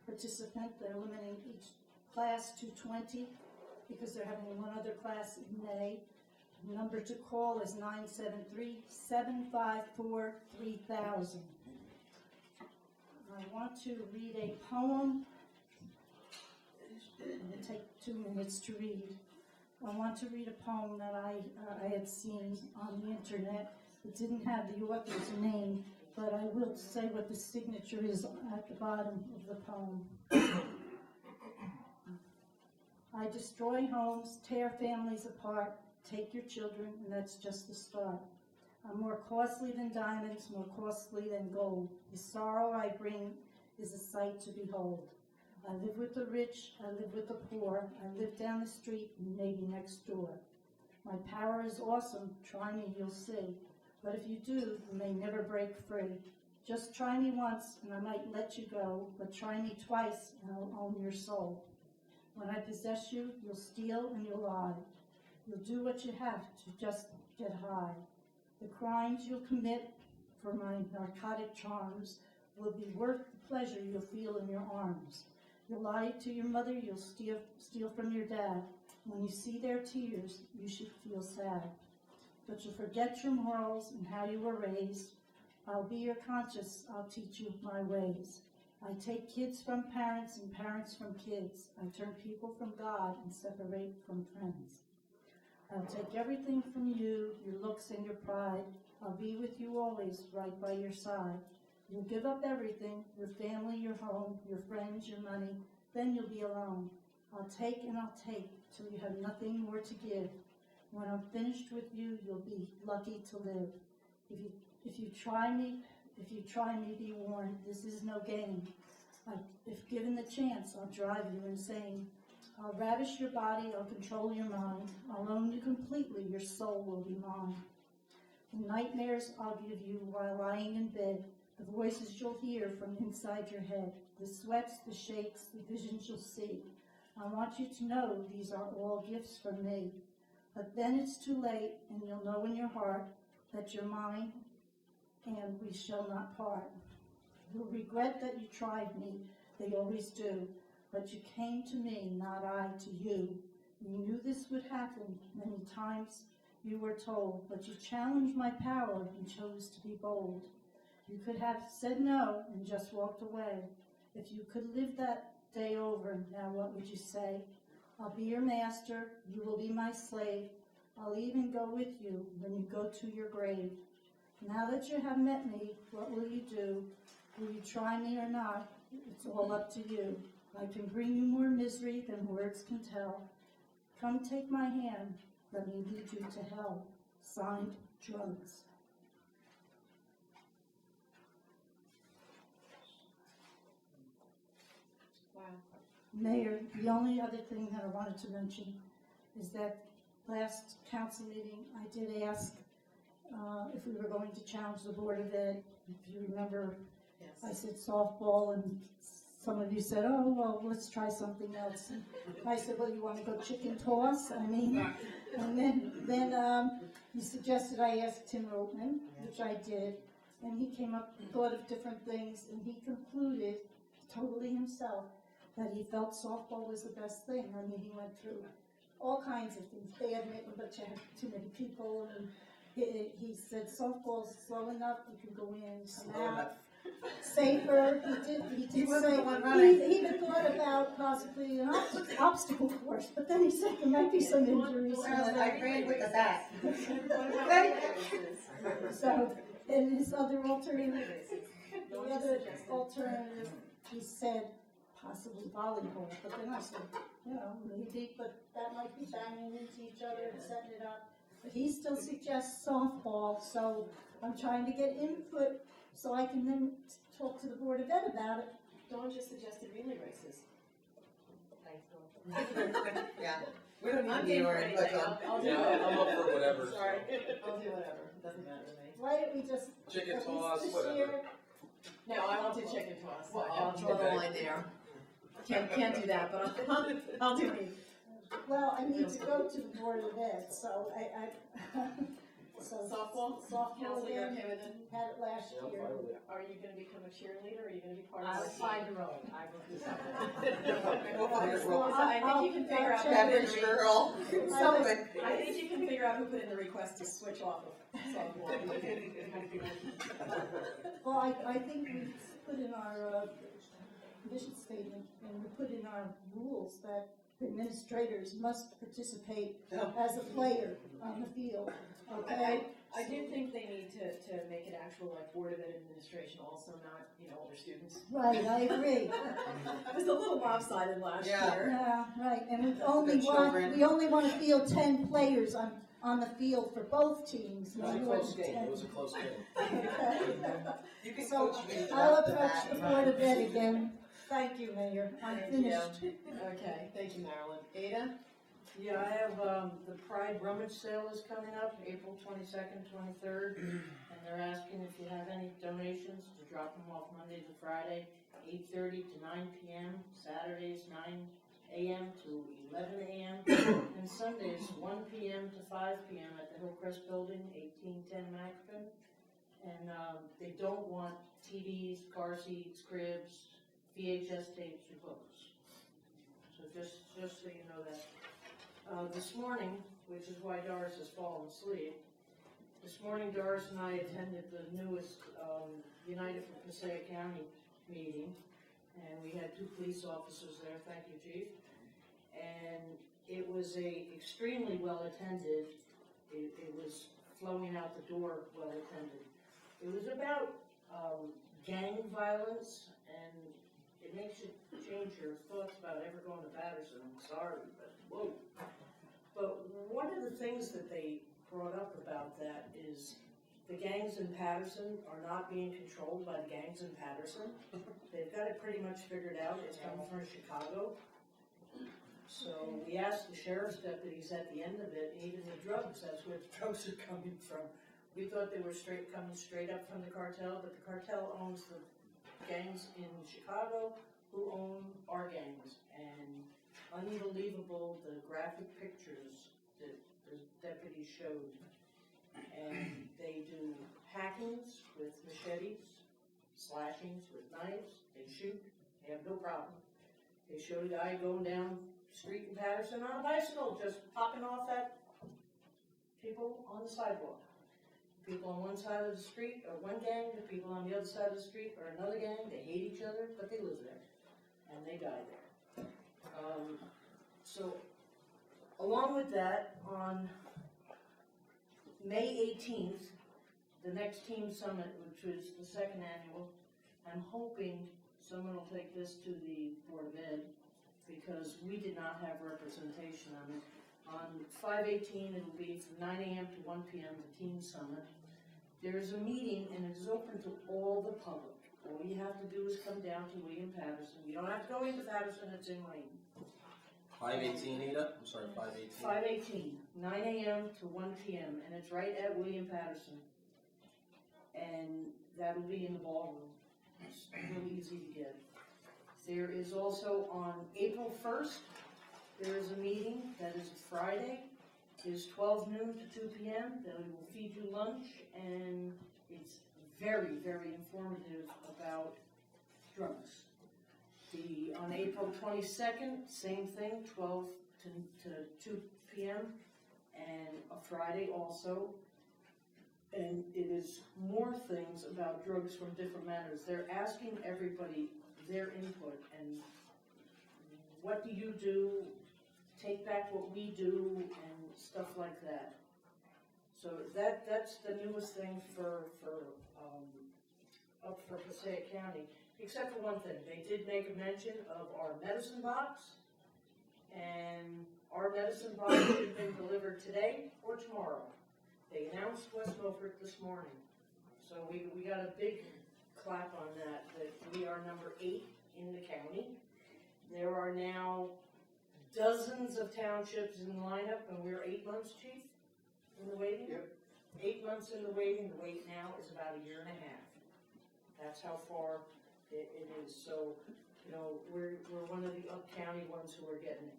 J: participant. They're limiting each class to 20 because they're having one other class in May. The number to call is 973-754-3000. I want to read a poem. It will take 2 minutes to read. I want to read a poem that I had seen on the internet. It didn't have the author's name, but I will say what the signature is at the bottom of the poem. I destroy homes, tear families apart, take your children, and that's just the start. I'm more costly than diamonds, more costly than gold. The sorrow I bring is a sight to behold. I live with the rich, I live with the poor, I live down the street and maybe next door. My power is awesome, try me, you'll see. But if you do, you may never break free. Just try me once and I might let you go, but try me twice and I'll own your soul. When I possess you, you'll steal and you'll lie. You'll do what you have to just get high. The crimes you'll commit for my narcotic charms will be worth the pleasure you'll feel in your arms. You'll lie to your mother, you'll steal from your dad. When you see their tears, you should feel sad. But you'll forget your morals and how you were raised. I'll be your conscience, I'll teach you my ways. I take kids from parents and parents from kids. I turn people from God and separate from friends. I'll take everything from you, your looks and your pride. I'll be with you always, right by your side. You'll give up everything, your family, your home, your friends, your money. Then you'll be alone. I'll take and I'll take till you have nothing more to give. When I'm finished with you, you'll be lucky to live. If you try me, be warned, this is no game. If given the chance, I'll drive you insane. I'll ravish your body, I'll control your mind. I'll own you completely, your soul will be mine. The nightmares I'll give you while lying in bed, the voices you'll hear from inside your head, the sweats, the shakes, the visions you'll see. I want you to know these are all gifts from me. But then it's too late, and you'll know in your heart that you're mine, and we shall not part. You'll regret that you tried me, they always do, but you came to me, not I to you. You knew this would happen, many times you were told, but you challenged my power and chose to be bold. You could have said no and just walked away. If you could live that day over, now what would you say? I'll be your master, you will be my slave. I'll even go with you when you go to your grave. Now that you have met me, what will you do? Will you try me or not? It's all up to you. I can bring you more misery than words can tell. Come take my hand, let me lead you to hell. Signed, Drugs.
A: Wow.
J: Mayor, the only other thing that I wanted to mention is that last council meeting, I did ask if we were going to challenge the Board of Ed. If you remember, I said softball, and some of you said, oh, well, let's try something else. And I said, well, you want to go chicken toss? I mean, and then he suggested I ask Tim Roatman, which I did, and he came up and thought of different things, and he concluded totally himself that he felt softball was the best thing. I mean, he went through all kinds of things, badminton, but you have too many people, and he said softball's slow enough, you can go in, come out, safer. He did say, he even thought about possibly an obstacle course, but then he said there might be some injuries.
E: I ran with the bat.
J: So, and his other alternative, he said possibly volleyball, but then I said, maybe, but that might be banging into each other and setting it up. But he still suggests softball, so I'm trying to get input so I can then talk to the Board of Ed about it.
A: Dawn just suggested relay races.
B: Thanks, Dawn.
E: Yeah. We don't
A: I'm
E: need
A: game
E: your
A: for
E: input
A: anything.
E: on.
A: I'll do
C: Yeah,
A: whatever.
C: I'm up for whatever.
A: Sorry, I'll do whatever. It doesn't matter to me.
J: Why don't we just,
C: Chicken
J: at least
C: toss,
J: this
C: whatever.
J: year,
A: No, I won't do chicken toss.
C: Well,
A: I'll draw the
C: okay.
A: line there. Can't do that, but I'll do me.
J: well, I need to go to the Board of Ed, so so
A: Softball?
J: softball
A: Council, you're
J: again,
A: okay with it?
J: had it last year.
A: Are you gonna become a cheerleader, or are you gonna be part
B: I
A: of
B: will
A: the
B: find
A: team?
B: a role, I will do something.
E: We'll find a role.
A: So I think you can figure out.
E: Beverage girl, something.
A: I think you can figure out who put in the request to switch off of softball.
J: Well, I think we put in our mission statement, and we put in our rules that administrators must participate as a player on the field, okay?
A: I do think they need to make it actual, like, Board of Ed administration also, not, older students.
J: Right, I agree.
A: It was a little lopsided last
E: Yeah.
A: year.
J: Yeah, right, and
E: Good children.
J: we only want to field 10 players on the field for both teams.
G: It was a
J: not
G: close
J: more than
G: game,
J: 10.
G: it was a close game.
E: You can
J: So
E: coach me.
J: I'll approach the Board of Ed again. Thank you, Mayor, I'm
A: Thank you.
J: finished.
A: Okay, thank you, Marilyn. Ada?
H: Yeah, I have, the Pride Rummage Sale is coming up, April 22nd, 23rd, and they're asking if you have any donations to drop them off Monday to Friday, 8:30 to 9 p.m., Saturdays 9 a.m. to 11 a.m. and Sundays 1 p.m. to 5 p.m. at the Hillcrest Building, 1810 Mackin. And they don't want TVs, car seats, cribs, VHS tapes, or books. So just so you know that. This morning, which is why Doris has fallen asleep, this morning Doris and I attended the newest United for Passaic County meeting, and we had 2 police officers there, thank you, Chief. And it was extremely well attended. It was flowing out the door well attended. It was about gang violence, and it makes you change your thoughts about ever going to Patterson. I'm sorry, but whoa. But one of the things that they brought up about that is the gangs in Patterson are not being controlled by the gangs in Patterson. They've got it pretty much figured out. It's coming from Chicago. So we asked the sheriff's deputies at the end of it, even the drugs, that's where the drugs are coming from. We thought they were coming straight up from the cartel, but the cartel owns the gangs in Chicago who own our gangs. And unbelievable, the graphic pictures that the deputies showed. And they do hackings with machetes, slashings with knives, they shoot, they have no problem. They showed a guy going down the street in Patterson on a bicycle, just popping off at people on the sidewalk. People on one side of the street are one gang, the people on the other side of the street are another gang. They hate each other, but they live there, and they die there. So, along with that, on May 18th, the next team summit, which was the 2nd annual, I'm hoping someone will take this to the Board of Ed, because we did not have representation on it. On 5/18, it'll be from 9 a.m. to 1 p.m., the Teen Summit. There's a meeting, and it is open to all the public. All you have to do is come down to William Patterson. You don't have to go into Patterson, it's in Lane.
G: 518, Ada? I'm sorry, 518.
H: 5/18, 9 a.m. to 1 p.m., and it's right at William Patterson. And that'll be in the ballroom. It's really easy to get. There is also on April 1st, there is a meeting that is a Friday. It is 12 noon to 2 p.m. They will feed you lunch, and it's very, very informative about drugs. On April 22nd, same thing, 12 to 2 p.m., and a Friday also. And it is more things about drugs from different matters. They're asking everybody their input, and what do you do, take back what we do, and stuff like that. So that's the newest thing up for Passaic County, except for one thing. They did make a mention of our medicine box, and our medicine box should have been delivered today or tomorrow. They announced West Milford this morning. So we got a big clap on that we are number 8 in the county. There are now dozens of townships in the lineup, and we're 8 months, Chief, in the waiting?
I: Yep.
H: 8 months in the waiting. The wait now is about 1.5 years. That's how far it is. So, you know, we're one of the up-county ones who are getting it.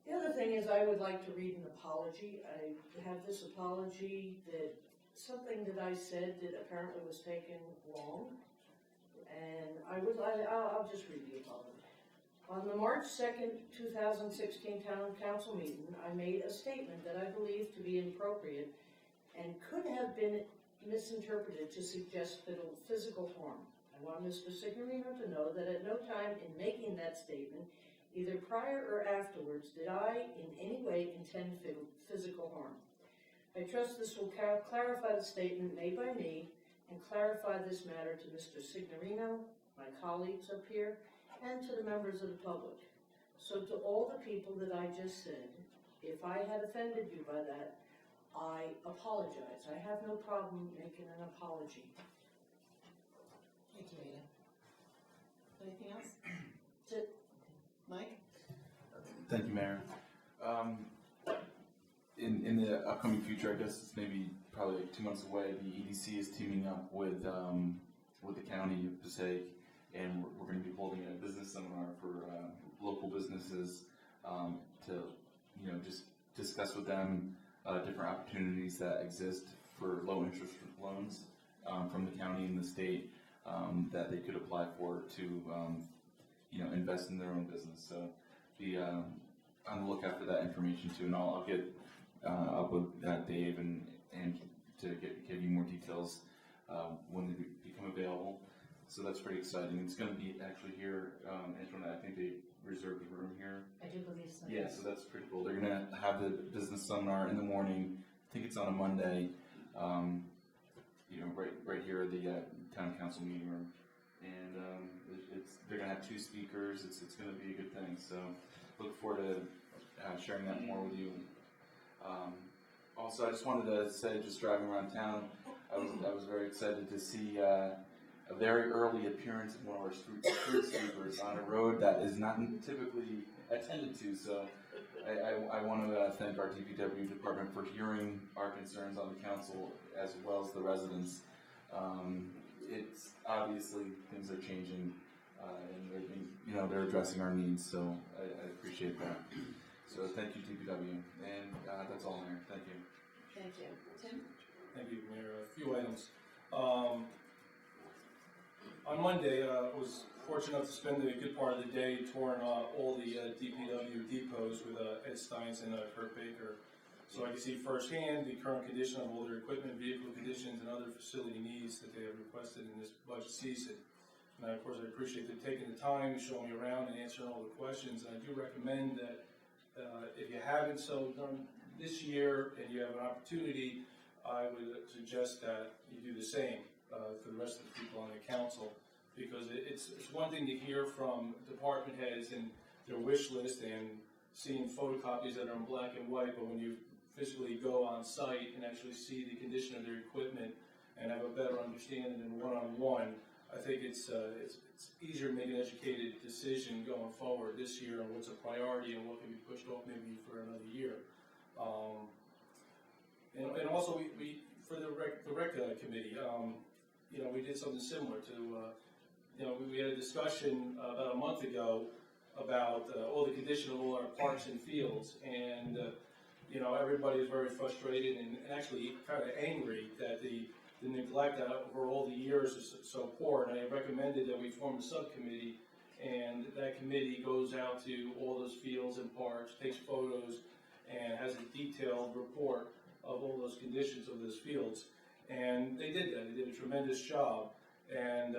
H: The other thing is I would like to read an apology. I have this apology that something that I said that apparently was taken wrong. And I'll just read the apology. On the March 2nd, 2016 Town Council meeting, I made a statement that I believe to be inappropriate and could have been misinterpreted to suggest physical harm. I want Mr. Signorino to know that at no time in making that statement, either prior or afterwards, did I in any way intend physical harm. I trust this will clarify the statement made by me and clarify this matter to Mr. Signorino, my colleagues up here, and to the members of the public. So to all the people that I just said, if I had offended you by that, I apologize. I have no problem making an apology.
A: Thank you, Ada. Anything else?
H: That's it.
A: Mike?
K: Thank you, Mayor. In the upcoming future, I guess it's maybe probably like 2 months away, the EDC is teaming up with the county of Passaic, and we're going to be holding a business seminar for local businesses to, just discuss with them different opportunities that exist for low interest loans from the county and the state that they could apply for to, invest in their own business. So be on the lookout for that information too, and I'll get up with Dave and to give you more details when they become available. So that's pretty exciting. It's going to be actually here, Antoinette, I think they reserved the room here.
B: I do believe so.
K: Yeah, so that's pretty cool. They're going to have the business seminar in the morning. I think it's on a Monday, right here at the town council meeting room. And they're going to have 2 speakers. It's going to be a good thing. So look forward to sharing that more with you. Also, I just wanted to say, just driving around town, I was very excited to see a very early appearance of one of our street sweepers on a road that is not typically attended to. So I want to thank our DPW department for hearing our concerns on the council as well as the residents. It's obviously things are changing and they're addressing our needs. So I appreciate that. So thank you, DPW, and that's all, Mayor. Thank you.
A: Thank you. Tim?
C: Thank you, Mayor. A few items. On Monday, I was fortunate enough to spend a good part of the day touring all the DPW depots with Ed Steins and Kurt Baker. So I can see firsthand the current condition of all their equipment, vehicle conditions, and other facility needs that they have requested in this budget season. And of course, I appreciate them taking the time to show me around and answering all the questions. And I do recommend that if you haven't so done this year and you have an opportunity, I would suggest that you do the same for the rest of the people on the council, because it's one thing to hear from department heads and their wish list and seeing photocopies that are in black and white, but when you physically go on site and actually see the condition of their equipment and have a better understanding than one-on-one, I think it's easier to make an educated decision going forward this year on what's a priority and what can be pushed off maybe for another year. And also we for the rec committee, we did something similar to, we had a discussion about a month ago about all the condition of all our parks and fields, and everybody is very frustrated and actually kind of angry that the neglect over all the years is so poor. And I recommended that we form a subcommittee, and that committee goes out to all those fields and parks, takes photos, and has a detailed report of all those conditions of those fields. And they did that. They did a tremendous job. And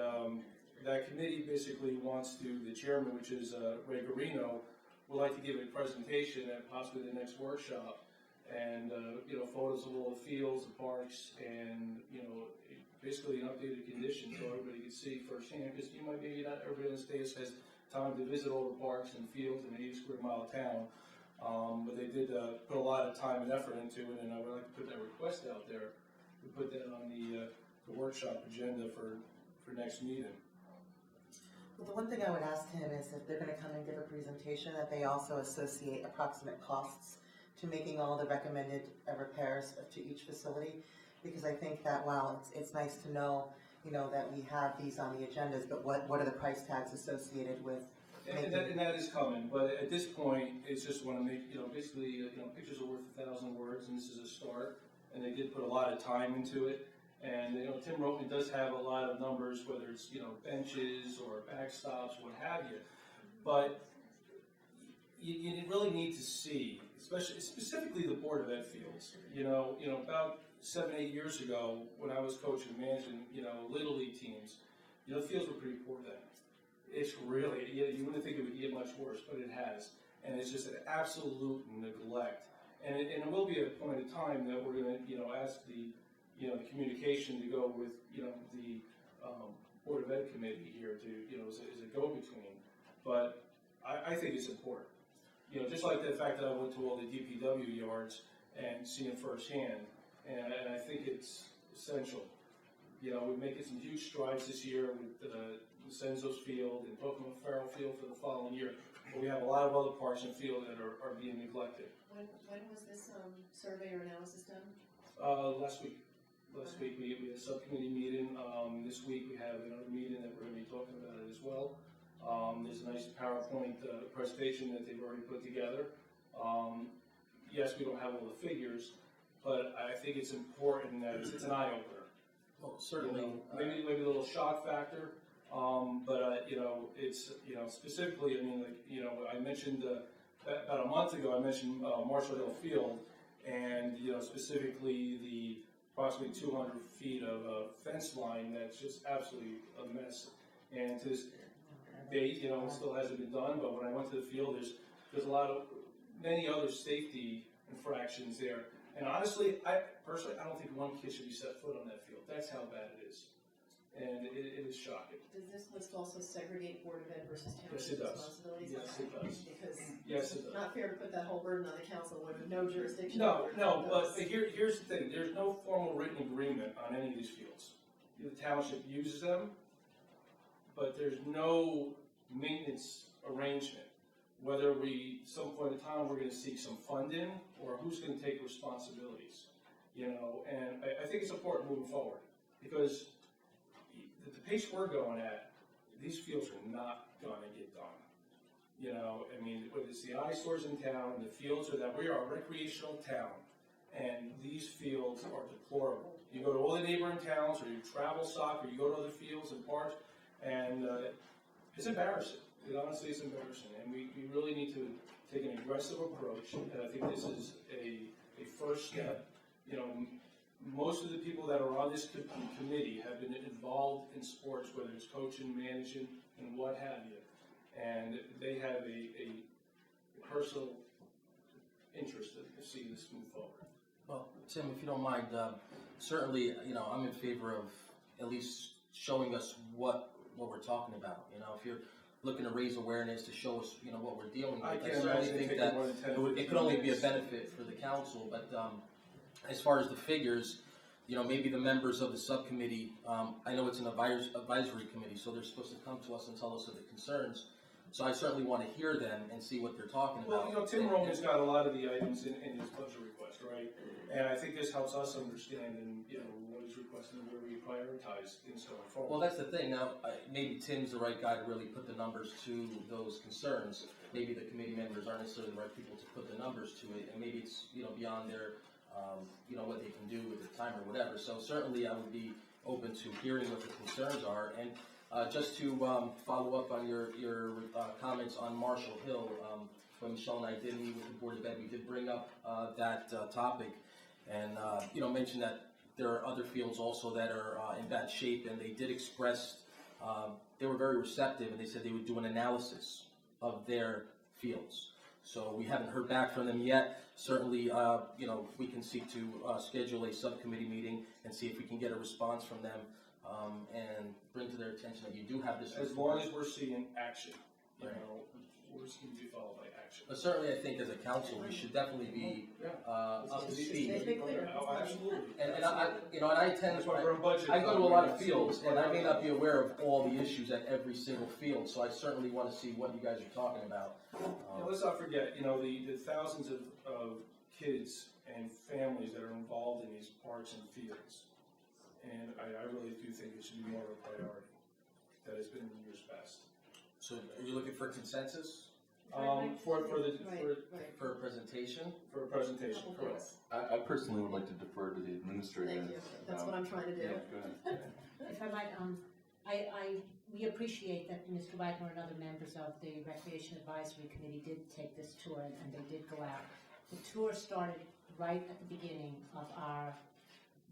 C: that committee basically wants to, the chairman, which is Ray Garino, would like to give a presentation at possibly the next workshop. And, photos of all the fields, the parks, and, basically an updated condition so everybody can see firsthand. Because maybe not everybody in the state has time to visit all the parks and fields in an 80 square mile town. But they did put a lot of time and effort into it, and I would like to put that request out there. We put that on the workshop agenda for next meeting.
E: Well, the one thing I would ask him is if they're going to come and give a presentation, that they also associate approximate costs to making all the recommended repairs to each facility, because I think that while it's nice to know, that we have these on the agendas, but what are the price tags associated with?
C: And that is coming, but at this point, it's just want to make, basically, pictures are worth 1,000 words, and this is a start, and they did put a lot of time into it. And, Tim Roten does have a lot of numbers, whether it's, benches or backstops, what have you. But you really need to see, specifically the Board of Ed fields. About 7-8 years ago, when I was coaching and managing, Little League teams, the fields were pretty poor then. It's really, you wouldn't think it would get much worse, but it has. And it's just an absolute neglect. And it will be a point in time that we're going to, ask the communication to go with, the Board of Ed committee here to, as a go-between. But I think it's important. Just like the fact that I went to all the DPW yards and seeing firsthand, and I think it's essential. We're making some huge strides this year with Senzo's Field and Pokemon Farrell Field for the following year. But we have a lot of other parks and fields that are being neglected.
A: When was this survey or analysis done?
C: Last week. Last week we had a subcommittee meeting. This week we have another meeting that we're going to be talking about it as well. There's a nice PowerPoint presentation that they've already put together. Yes, we don't have all the figures, but I think it's important that it's an eye-opener.
G: Well, certainly.
C: Maybe a little shock factor, but it's, specifically, I mean, like, I mentioned, about a month ago, I mentioned Marshall Hill Field, and, specifically the approximately 200 feet of fence line that's just absolutely a mess. And to this date, it still hasn't been done, but when I went to the field, there's many other safety infractions there. And honestly, I don't think one kid should be set foot on that field. That's how bad it is. And it is shocking.
A: Does this list also segregate Board of Ed versus
C: Yes, it
A: township
C: does.
A: responsibilities?
C: Yes, it does.
A: Because
C: Yes, it
A: it's
C: does.
A: not fair to put that whole burden on the council when no jurisdiction.
C: No,
A: over
C: no, but
A: those.
C: here's the thing, there's no formal written agreement on any of these fields. The township uses them, but there's no maintenance arrangement. Whether some point in time, we're gonna seek some funding, or who's gonna take responsibilities, and I think it's important moving forward, because the pace we're going at, these fields are not gonna get done. I mean, whether it's the eyesores in town, the fields are that, we are a recreational town, and these fields are deplorable. You go to all the neighboring towns, or you travel soccer, you go to other fields and parks, and it's embarrassing. It honestly is embarrassing, and we really need to take an aggressive approach, and I think this is a first step. Most of the people that are on this committee have been involved in sports, whether it's coaching, managing, and what have you. And they have a personal interest to see this move forward.
G: Well, Tim, if you don't mind, certainly, I'm in favor of at least showing us what we're talking about. If you're looking to raise awareness, to show us, what we're dealing with, I certainly think that it could only be a benefit for the council. But as far as the figures, maybe the members of the subcommittee, I know it's an advisory committee, so they're supposed to come to us and tell us of the concerns. So I certainly want to hear them and see what they're talking about.
C: Well, Tim Roman's got a lot of the items in his budget request, right? And I think this helps us understand what he's requesting and where we prioritize things going forward.
G: Well, that's the thing. Now, maybe Tim's the right guy to really put the numbers to those concerns. Maybe the committee members aren't necessarily the right people to put the numbers to it, and maybe it's beyond their what they can do with the time or whatever. So certainly, I would be open to hearing what the concerns are. And just to follow up on your comments on Marshall Hill, when Michelle and I did meet with the Board of Ed, we did bring up that topic, and mention that there are other fields also that are in bad shape, and they did express, they were very receptive, and they said they would do an analysis of their fields. So we haven't heard back from them yet. Certainly, we can seek to schedule a subcommittee meeting and see if we can get a response from them, and bring to their attention that you do have this.
C: As long as we're seeing action, words can be followed by action.
G: But certainly, I think as a council, we should definitely be up to speed.
C: Oh, absolutely.
G: And I tend
C: That's why we're in budget.
G: I go to a lot of fields, and I may not be aware of all the issues at every single field, so I certainly want to see what you guys are talking about.
C: Let's not forget, the thousands of kids and families that are involved in these parks and fields. And I really do think it should be more of a priority that has been in years past.
G: So are you looking for consensus
C: For
G: for a presentation?
C: For a presentation, correct.
K: I personally would like to defer to the administrator.
A: Thank you. That's what I'm trying to do.
K: Yeah, go ahead.
B: If I might, we appreciate that Mr. Wagner and other members of the Recreation Advisory Committee did take this tour, and they did go out. The tour started right at the beginning of our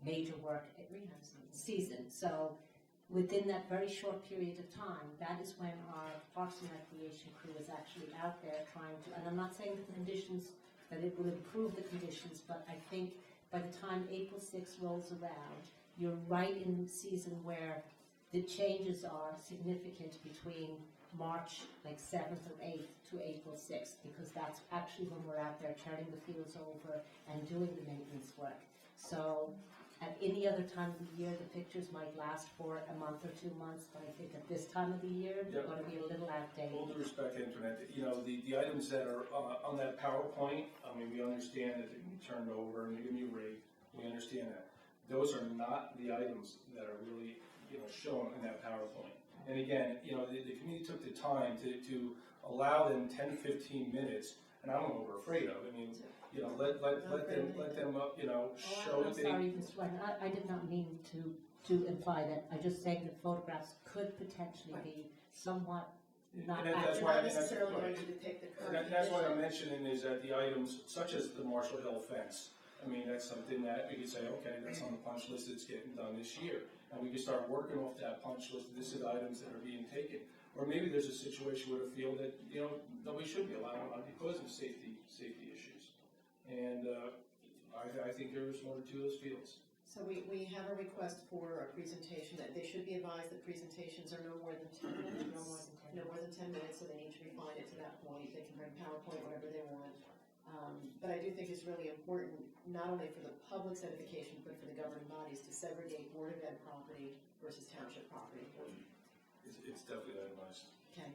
B: major work at rehab season. So within that very short period of time, that is when our Parks and Recreation crew is actually out there trying to, and I'm not saying that the conditions, that it will improve the conditions, but I think by the time April 6th rolls around, you're right in the season where the changes are significant between March 7th or 8th to April 6th, because that's actually when we're out there turning the fields over and doing the maintenance work. So at any other time of the year, the pictures might last for a month or 2 months, but I think at this time of the year, they're going to be a little outdated.
C: All due respect, Internet, the items that are on that PowerPoint, I mean, we understand that they can be turned over and they can be rigged. We understand that. Those are not the items that are really, shown in that PowerPoint. And again, you know, the committee took the time to allow them 10, 15 minutes, and I don't know what we're afraid of. I mean, you know, let them, you know, show
B: I'm
C: what they.
B: sorry, Mr. Wagner, I did not mean to imply that. I just saying that photographs could potentially be somewhat not
C: And that's
B: accurate.
C: why,
A: Not necessarily going to depict the current
C: that's why I'm
A: condition.
C: mentioning is that the items such as the Marshall Hill fence, I mean, that's something that we could say, okay, that's on the punch list, it's getting done this year. And we can start working off that punch list, this is items that are being taken. Or maybe there's a situation with a field that, you know, nobody should be allowed on because of safety issues. And I think there's one or two of those fields.
A: So we have a request for a presentation, that they should be advised that presentations are no more than 10 minutes, no more than 10 minutes, so they need to refine it to that point. They can bring PowerPoint, whatever they want. But I do think it's really important, not only for the public's edification, but for the governing bodies to segregate Board of Ed property versus township property.
C: It's definitely itemized.
A: Okay,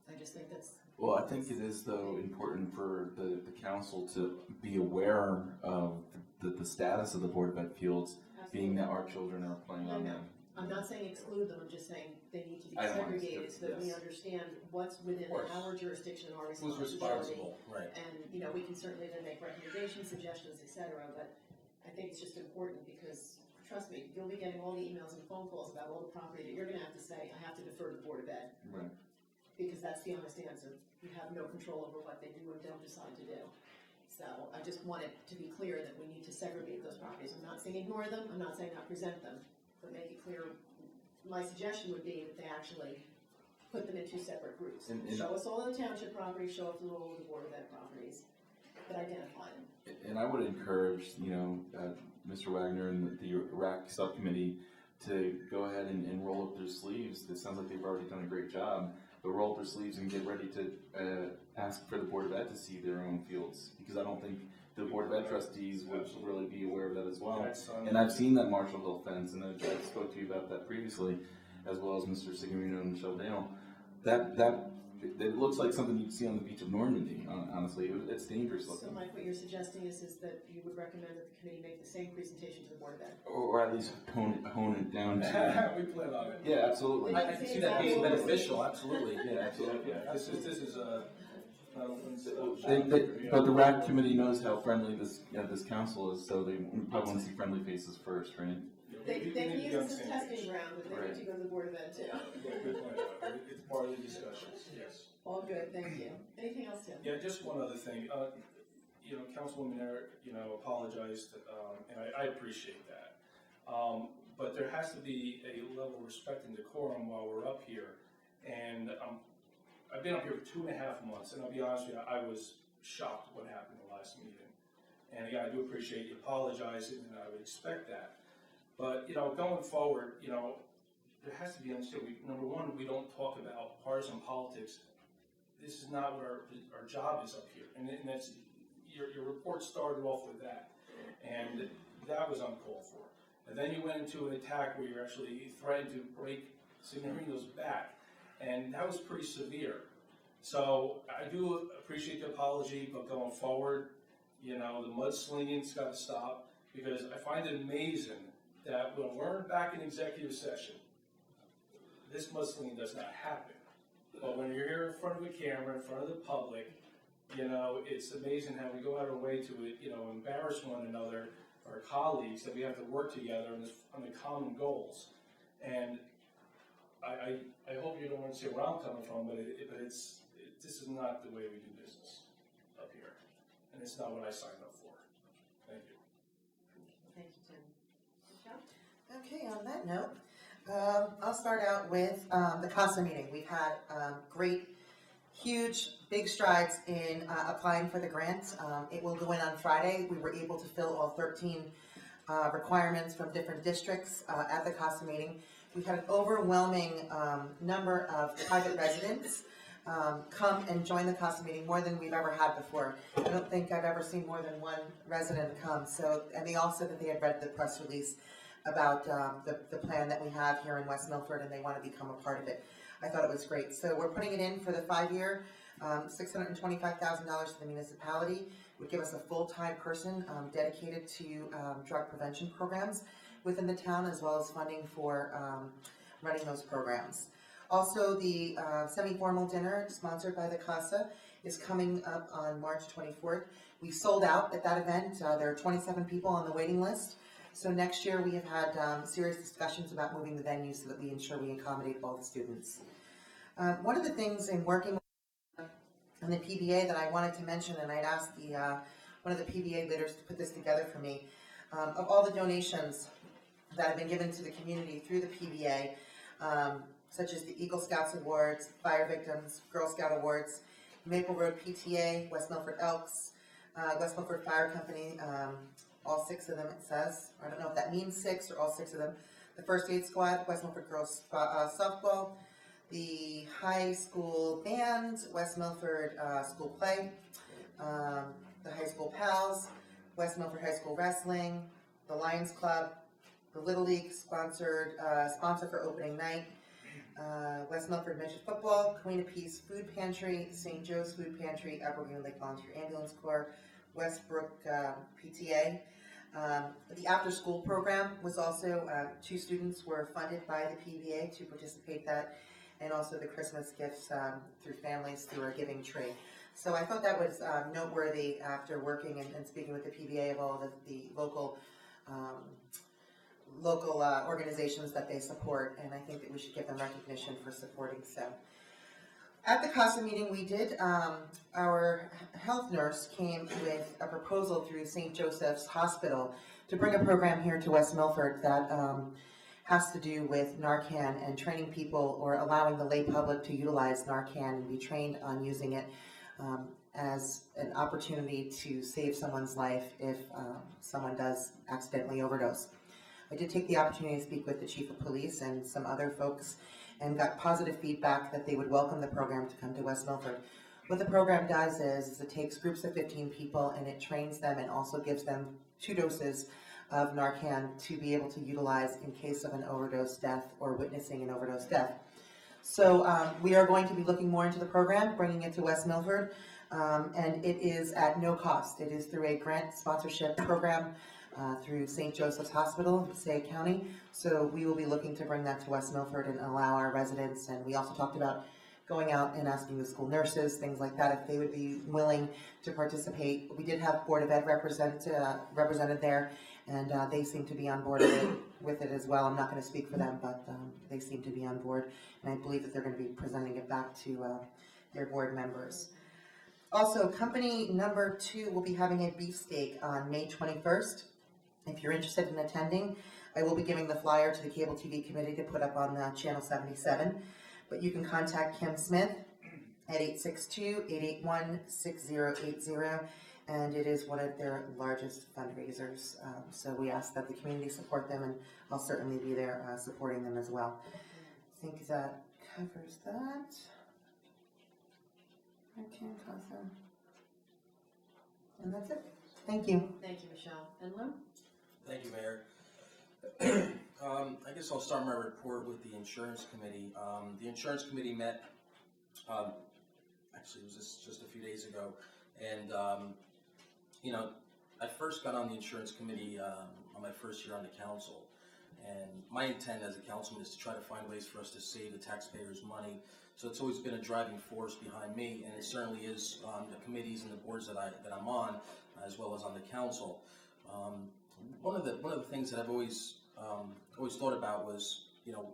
A: I just think that's.
K: Well, I think it is, though, important for the council to be aware of the status of the Board of Ed fields, being that our children are playing on them.
A: I'm not saying exclude them, I'm just saying they need to be
K: I don't
A: segregated so that we
K: yes.
A: understand what's within
G: course.
A: our jurisdiction and our
G: Who's
A: responsibility.
G: responsible, right?
A: And, you know, we can certainly then make recommendations, suggestions, et cetera, but I think it's just important because, trust me, you'll be getting all the emails and phone calls about all the property that you're gonna have to say, I have to defer to the Board of Ed.
K: Right.
A: Because that's the honest answer. You have no control over what they do or don't decide to do. So I just want it to be clear that we need to segregate those properties. I'm not saying ignore them, I'm not saying not present them, but make it clear. My suggestion would be that they actually put them in two separate groups.
K: And
A: Show us all of the township properties, show us all of the Board of Ed properties, but identify them.
K: And I would encourage, you know, Mr. Wagner and the RAC subcommittee to go ahead and roll up their sleeves. It sounds like they've already done a great job, but roll up their sleeves and get ready to ask for the Board of Ed to see their own fields, because I don't think the Board of Ed trustees would really be aware of that as well. And I've seen that Marshall Hill fence, and I spoke to you about that previously, as well as Mr. Signorino and Michelle Dale. It looks like something you'd see on the beach of Normandy, honestly. It's dangerous looking.
A: So Mike, what you're suggesting is that you would recommend that the committee make the same presentation to the Board of Ed?
K: Or at least hone it down to.
C: We plan on it.
K: Yeah, absolutely.
G: I can see that being beneficial, absolutely.
K: Yeah, absolutely.
C: Yeah, this is
K: But the RAC committee knows how friendly this council is, so they probably want to see friendly faces first, right?
A: They can use this as testing ground, but they need to go to the Board of Ed too.
C: Good point. It's part of the discussions, yes.
A: All good, thank you. Anything else, Tim?
C: Yeah, just one other thing. You know, Councilwoman Eric, you know, apologized, and I appreciate that. But there has to be a level of respect and decorum while we're up here. And I've been up here for 2.5 months, and I'll be honest with you, I was shocked at what happened in the last meeting. And again, I do appreciate you apologizing, and I would expect that. But, you know, going forward, you know, there has to be understood. Number one, we don't talk about partisan politics. This is not what our job is up here. And that's, your report started off with that. And that was uncalled for. And then you went into an attack where you're actually threatened to break Signorino's back. And that was pretty severe. So I do appreciate the apology, but going forward, you know, the mudslinging's got to stop, because I find it amazing that when we're back in executive session, this mudslinging does not happen. But when you're here in front of a camera, in front of the public, you know, it's amazing how we go out of our way to, you know, embarrass one another, our colleagues, that we have to work together on the common goals. And I hope you don't want to see where I'm coming from, but this is not the way we do business up here. And it's not what I signed up for. Thank you.
A: Thank you, Tim. Michelle?
E: Okay, on that note, I'll start out with the CASA meeting. We've had great, huge, big strides in applying for the grant. It will go in on Friday. We were able to fill all 13 requirements from different districts at the CASA meeting. We've had an overwhelming number of private residents come and join the CASA meeting, more than we've ever had before. I don't think I've ever seen more than one resident come. So, and they all said that they had read the press release about the plan that we have here in West Milford, and they want to become a part of it. I thought it was great. So we're putting it in for the 5-year, $625,000 to the municipality. Would give us a full-time person dedicated to drug prevention programs within the town, as well as funding for running those programs. Also, the semi-formal dinner sponsored by the CASA is coming up on March 24th. We sold out at that event. There are 27 people on the waiting list. So next year, we have had serious discussions about moving the venue so that we ensure we accommodate all the students. One of the things in working on the PBA that I wanted to mention, and I'd asked one of the PBA leaders to put this together for me, of all the donations that have been given to the community through the PBA, such as the Eagle Scouts Awards, Fire Victims, Girl Scout Awards, Maple Road PTA, West Milford Elks, West Milford Fire Company, all 6 of them it says. I don't know if that means 6 or all 6 of them. The First Aid Squad, West Milford Girls Softball, the high school band, West Milford School Play, the high school pals, West Milford High School Wrestling, the Lions Club, the Little League sponsor for opening night, West Milford Midget Football, Queen of Peace Food Pantry, St. Joe's Food Pantry, Upper Green Lake Volunteer Ambulance Corps, Westbrook PTA. The after-school program was also, 2 students were funded by the PBA to participate that, and also the Christmas gifts through families through our giving tree. So I thought that was noteworthy after working and speaking with the PBA of all the local organizations that they support, and I think that we should give them recognition for supporting so. At the CASA meeting, we did, our health nurse came with a proposal through St. Joseph's Hospital to bring a program here to West Milford that has to do with Narcan and training people or allowing the lay public to utilize Narcan and be trained on using it as an opportunity to save someone's life if someone does accidentally overdose. I did take the opportunity to speak with the chief of police and some other folks and got positive feedback that they would welcome the program to come to West Milford. What the program does is it takes groups of 15 people and it trains them and also gives them 2 doses of Narcan to be able to utilize in case of an overdose death or witnessing an overdose death. So we are going to be looking more into the program, bringing it to West Milford, and it is at no cost. It is through a grant sponsorship program through St. Joseph's Hospital, Passaic County. So we will be looking to bring that to West Milford and allow our residents, and we also talked about going out and asking the school nurses, things like that, if they would be willing to participate. We did have Board of Ed represented there, and they seem to be on board with it as well. I'm not going to speak for them, but they seem to be on board, and I believe that they're going to be presenting it back to their board members. Also, company number 2 will be having a beefsteak on May 21st. If you're interested in attending, I will be giving the flyer to the Cable TV Committee to put up on Channel 77, but you can contact Kim Smith at 862-881-6080, and it is one of their largest fundraisers. So we ask that the community support them, and I'll certainly be there supporting them as well. I think that covers that. And that's it. Thank you.
A: Thank you, Michelle. And Lou?
G: Thank you, Mayor. I guess I'll start my report with the insurance committee. The insurance committee met, actually it was just a few days ago, and you know, I first got on the insurance committee on my first year on the council, and my intent as a councilman is to try to find ways for us to save the taxpayers' money. So it's always been a driving force behind me, and it certainly is on the committees and the boards that I'm on, as well as on the council. One of the things that I've always thought about was, you know,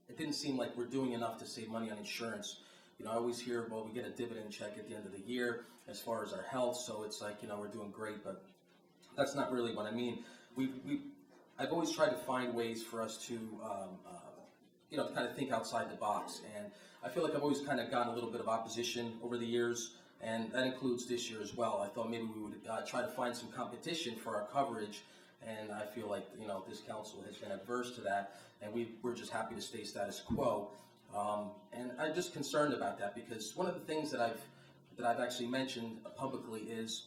G: it didn't seem like we're doing enough to save money on insurance. You know, I always hear, well, we get a dividend check at the end of the year as far as our health, so it's like, you know, we're doing great, but that's not really what I mean. I've always tried to find ways for us to, you know, kind of think outside the box, and I feel like I've always kind of gotten a little bit of opposition over the years, and that includes this year as well. I thought maybe we would try to find some competition for our coverage, and I feel like, you know, this council has been adverse to that, and we're just happy to stay status quo. And I'm just concerned about that, because one of the things that I've actually mentioned publicly is,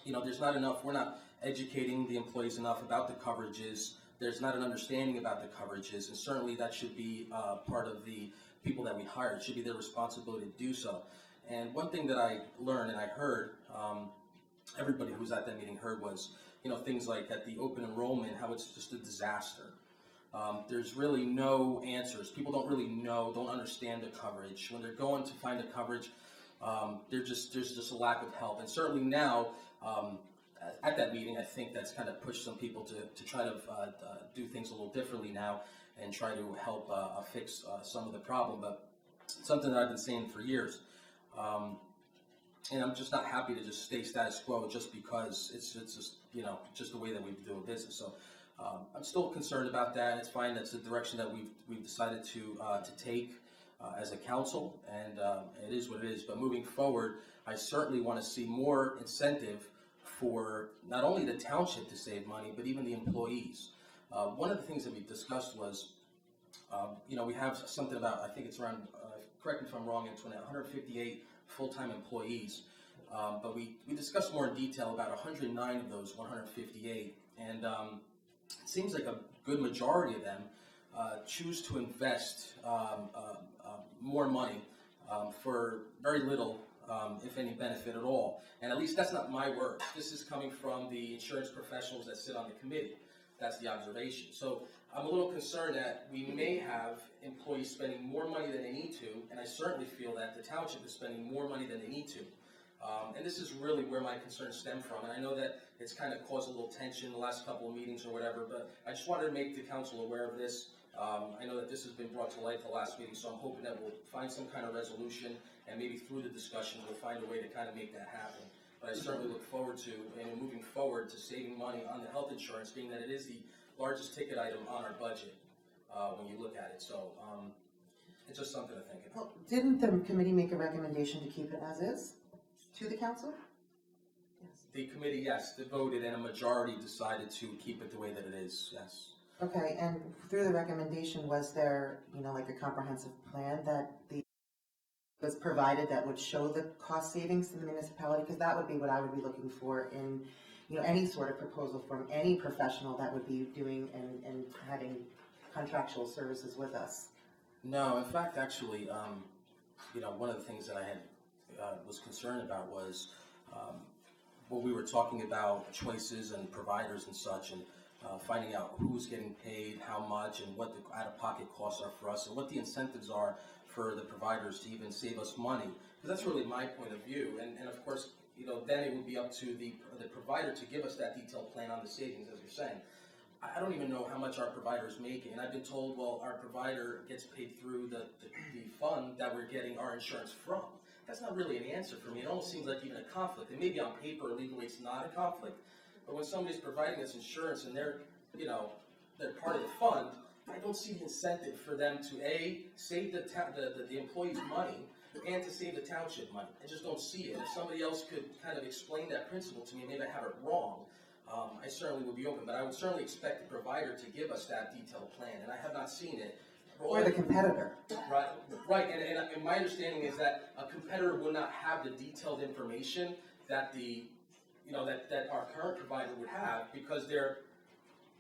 G: you know, there's not enough, we're not educating the employees enough about the coverages. There's not an understanding about the coverages, and certainly that should be part of the people that we hire. It should be their responsibility to do so. And one thing that I learned and I heard, everybody who was at that meeting heard, was, you know, things like at the open enrollment, how it's just a disaster. there's really no answers. People don't really know, don't understand the coverage. When they're going to find the coverage, there's just a lack of help. And certainly now, at that meeting, I think that's kind of pushed some people to try to do things a little differently now and try to help fix some of the problem. But it's something that I've been saying for years. And I'm just not happy to just stay status quo just because it's just, just the way that we do business. So I'm still concerned about that. It's fine. That's the direction that we've decided to take as a council, and it is what it is. But moving forward, I certainly want to see more incentive for not only the township to save money, but even the employees. One of the things that we discussed was, we have something about, I think it's around, correct me if I'm wrong, Antoinette, 158 full-time employees. But we discussed more in detail about 109 of those 158, and it seems like a good majority of them choose to invest more money for very little, if any benefit at all. And at least that's not my word. This is coming from the insurance professionals that sit on the committee. That's the observation. So I'm a little concerned that we may have employees spending more money than they need to, and I certainly feel that the township is spending more money than they need to. And this is really where my concerns stem from. And I know that it's kind of caused a little tension in the last couple of meetings or whatever, but I just wanted to make the council aware of this. I know that this has been brought to light the last meeting, so I'm hoping that we'll find some kind of resolution, and maybe through the discussions we'll find a way to kind of make that happen. But I certainly look forward to, and moving forward, to saving money on the health insurance, being that it is the largest ticket item on our budget when you look at it. So it's just something to think about.
E: Well, didn't the committee make a recommendation to keep it as is to the council? Yes.
G: The committee, yes, they voted, and a majority decided to keep it the way that it is, yes.
E: Okay, and through the recommendation, was there, like a comprehensive plan that was provided that would show the cost savings to the municipality? Because that would be what I would be looking for in, any sort of proposal from any professional that would be doing and having contractual services with us.
G: No, in fact, actually, one of the things that I had was concerned about was when we were talking about choices and providers and such, and finding out who's getting paid, how much, and what the out-of-pocket costs are for us, and what the incentives are for the providers to even save us money. Because that's really my point of view. And of course, then it would be up to the provider to give us that detailed plan on the savings, as you're saying. I don't even know how much our provider is making. And I've been told, well, our provider gets paid through the fund that we're getting our insurance from. That's not really an answer for me. It almost seems like even a conflict. And maybe on paper, legally, it's not a conflict. But when somebody's providing us insurance and they're part of the fund, I don't see the incentive for them to A, save the employees' money, and to save the township money. I just don't see it. If somebody else could kind of explain that principle to me, maybe I have it wrong, I certainly would be open. But I would certainly expect the provider to give us that detailed plan, and I have not seen it.
E: Or the competitor.
G: Right. And my understanding is that a competitor will not have the detailed information that that our current provider would have, because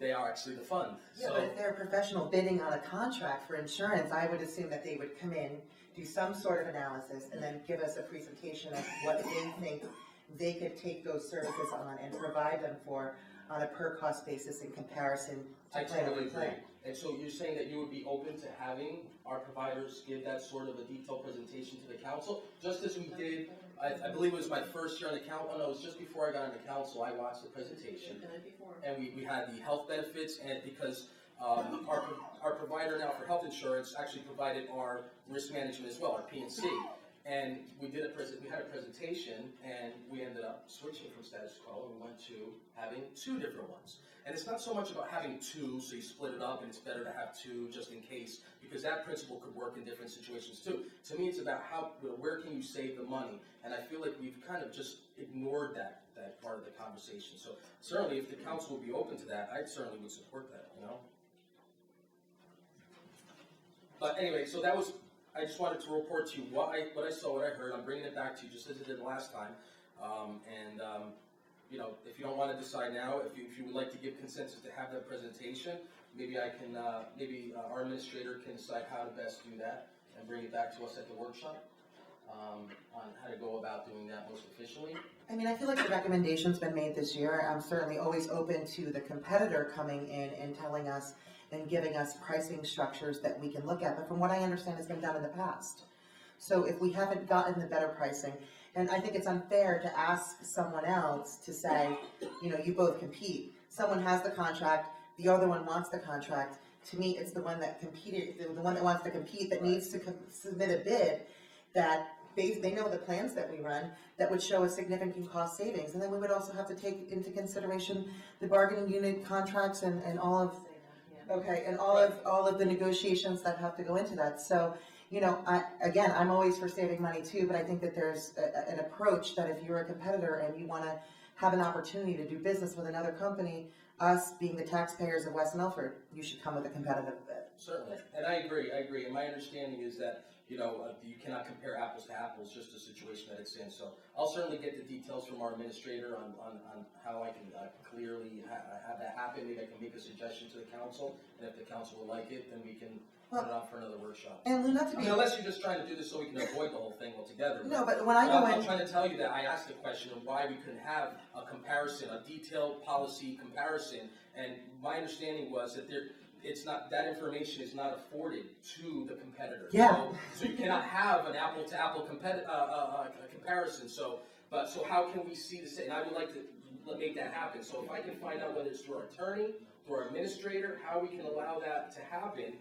G: they are actually the fund.
E: Yeah, but if they're a professional bidding on a contract for insurance, I would assume that they would come in, do some sort of analysis, and then give us a presentation of what they think they could take those services on and provide them for on a per cost basis in comparison to
G: I
E: plan
G: totally
E: over plan.
G: agree. And so you're saying that you would be open to having our providers give that sort of a detailed presentation to the council, just as we did, I believe it was my first year on the council, no, it was just before I got on the council, I watched the presentation. And we had the health benefits, and because our provider now for health insurance actually provided our risk management as well, our P&C. And we had a presentation, and we ended up switching from status quo, and we went to having two different ones. And it's not so much about having two, so you split it up, and it's better to have two just in case, because that principle could work in different situations too. To me, it's about where can you save the money, and I feel like we've kind of just ignored that part of the conversation. So certainly, if the council would be open to that, I certainly would support that. But anyway, so that was. I just wanted to report to you what I saw, what I heard. I'm bringing it back to you just as I did the last time. If you don't want to decide now, if you would like to give consensus to have that presentation, maybe I can, our administrator can decide how to best do that and bring it back to us at the workshop on how to go about doing that most efficiently.
E: I mean, I feel like the recommendation's been made this year. I'm certainly always open to the competitor coming in and telling us and giving us pricing structures that we can look at, but from what I understand has been done in the past. So if we haven't gotten the better pricing, and I think it's unfair to ask someone else to say, you know, you both compete. Someone has the contract, the other one wants the contract. To me, it's the one that competed, the one that wants to compete that needs to submit a bid that they know the plans that we run that would show a significant cost savings. And then we would also have to take into consideration the bargaining unit contracts and all of, okay, and all of the negotiations that have to go into that. So, you know, I'm always for saving money too, but I think that there's an approach that if you're a competitor and you want to have an opportunity to do business with another company, us being the taxpayers of West Milford, you should come with a competitive bid.
G: Certainly, and I agree, and my understanding is that, you know, you cannot compare apples to apples, just the situation that it's in. So I'll certainly get the details from our administrator on how I can clearly have that happen. Maybe I can make a suggestion to the council, and if the council will like it, then we can put it on for another workshop.
E: And Lou, not to
G: I
E: be,
G: mean, unless you're just trying to do this so we can avoid the whole thing altogether.
E: no, but when I go
G: I'm
E: in,
G: trying to tell you that I asked the question of why we couldn't have a comparison, a detailed policy comparison, and my understanding was that it's not, that information is not afforded to the competitor.
E: Yeah.
G: So you cannot have an apple-to-apple comparison, so how can we see the same, and I would like to make that happen. So if I can find out whether it's through our attorney, through our administrator, how we can allow that to happen.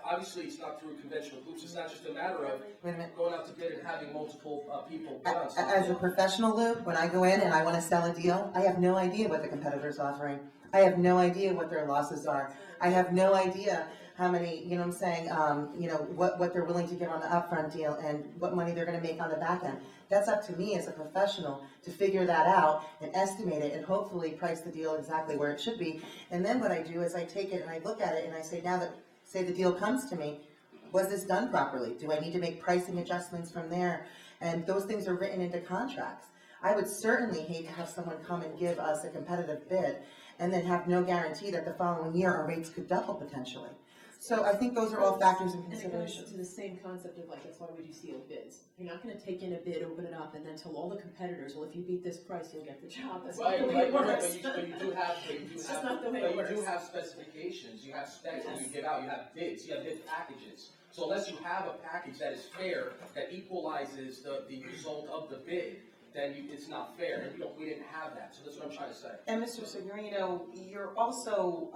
G: Obviously, it's not through conventional hoops. It's not just a matter of going out to bid and having multiple people bid on something.
E: as a professional, Lou, when I go in and I want to sell a deal, I have no idea what the competitor's offering. I have no idea what their losses are. I have no idea how many, you know what I'm saying, you know, what they're willing to give on the upfront deal and what money they're going to make on the back end. That's up to me as a professional to figure that out and estimate it and hopefully price the deal exactly where it should be. And then what I do is I take it and I look at it and I say, now that, say the deal comes to me, was this done properly? Do I need to make pricing adjustments from there? And those things are written into contracts. I would certainly hate to have someone come and give us a competitive bid and then have no guarantee that the following year our rates could double potentially. So I think those are all factors in
A: And it
E: consideration.
A: goes to the same concept of, like, that's why we do sealed bids. You're not gonna take in a bid, open it up, and then tell all the competitors, well, if you beat this price, you'll get the job. That's not the way it works.
G: But you do have,
A: It's just not the way it
G: but you do
A: works.
G: have specifications, you have specs that you give out, you have bids, you have bid packages. So unless you have a package that is fair, that equalizes the result of the bid, then it's not fair, and we didn't have that, so that's what I'm trying to say.
L: And Mr. Signorino, you're also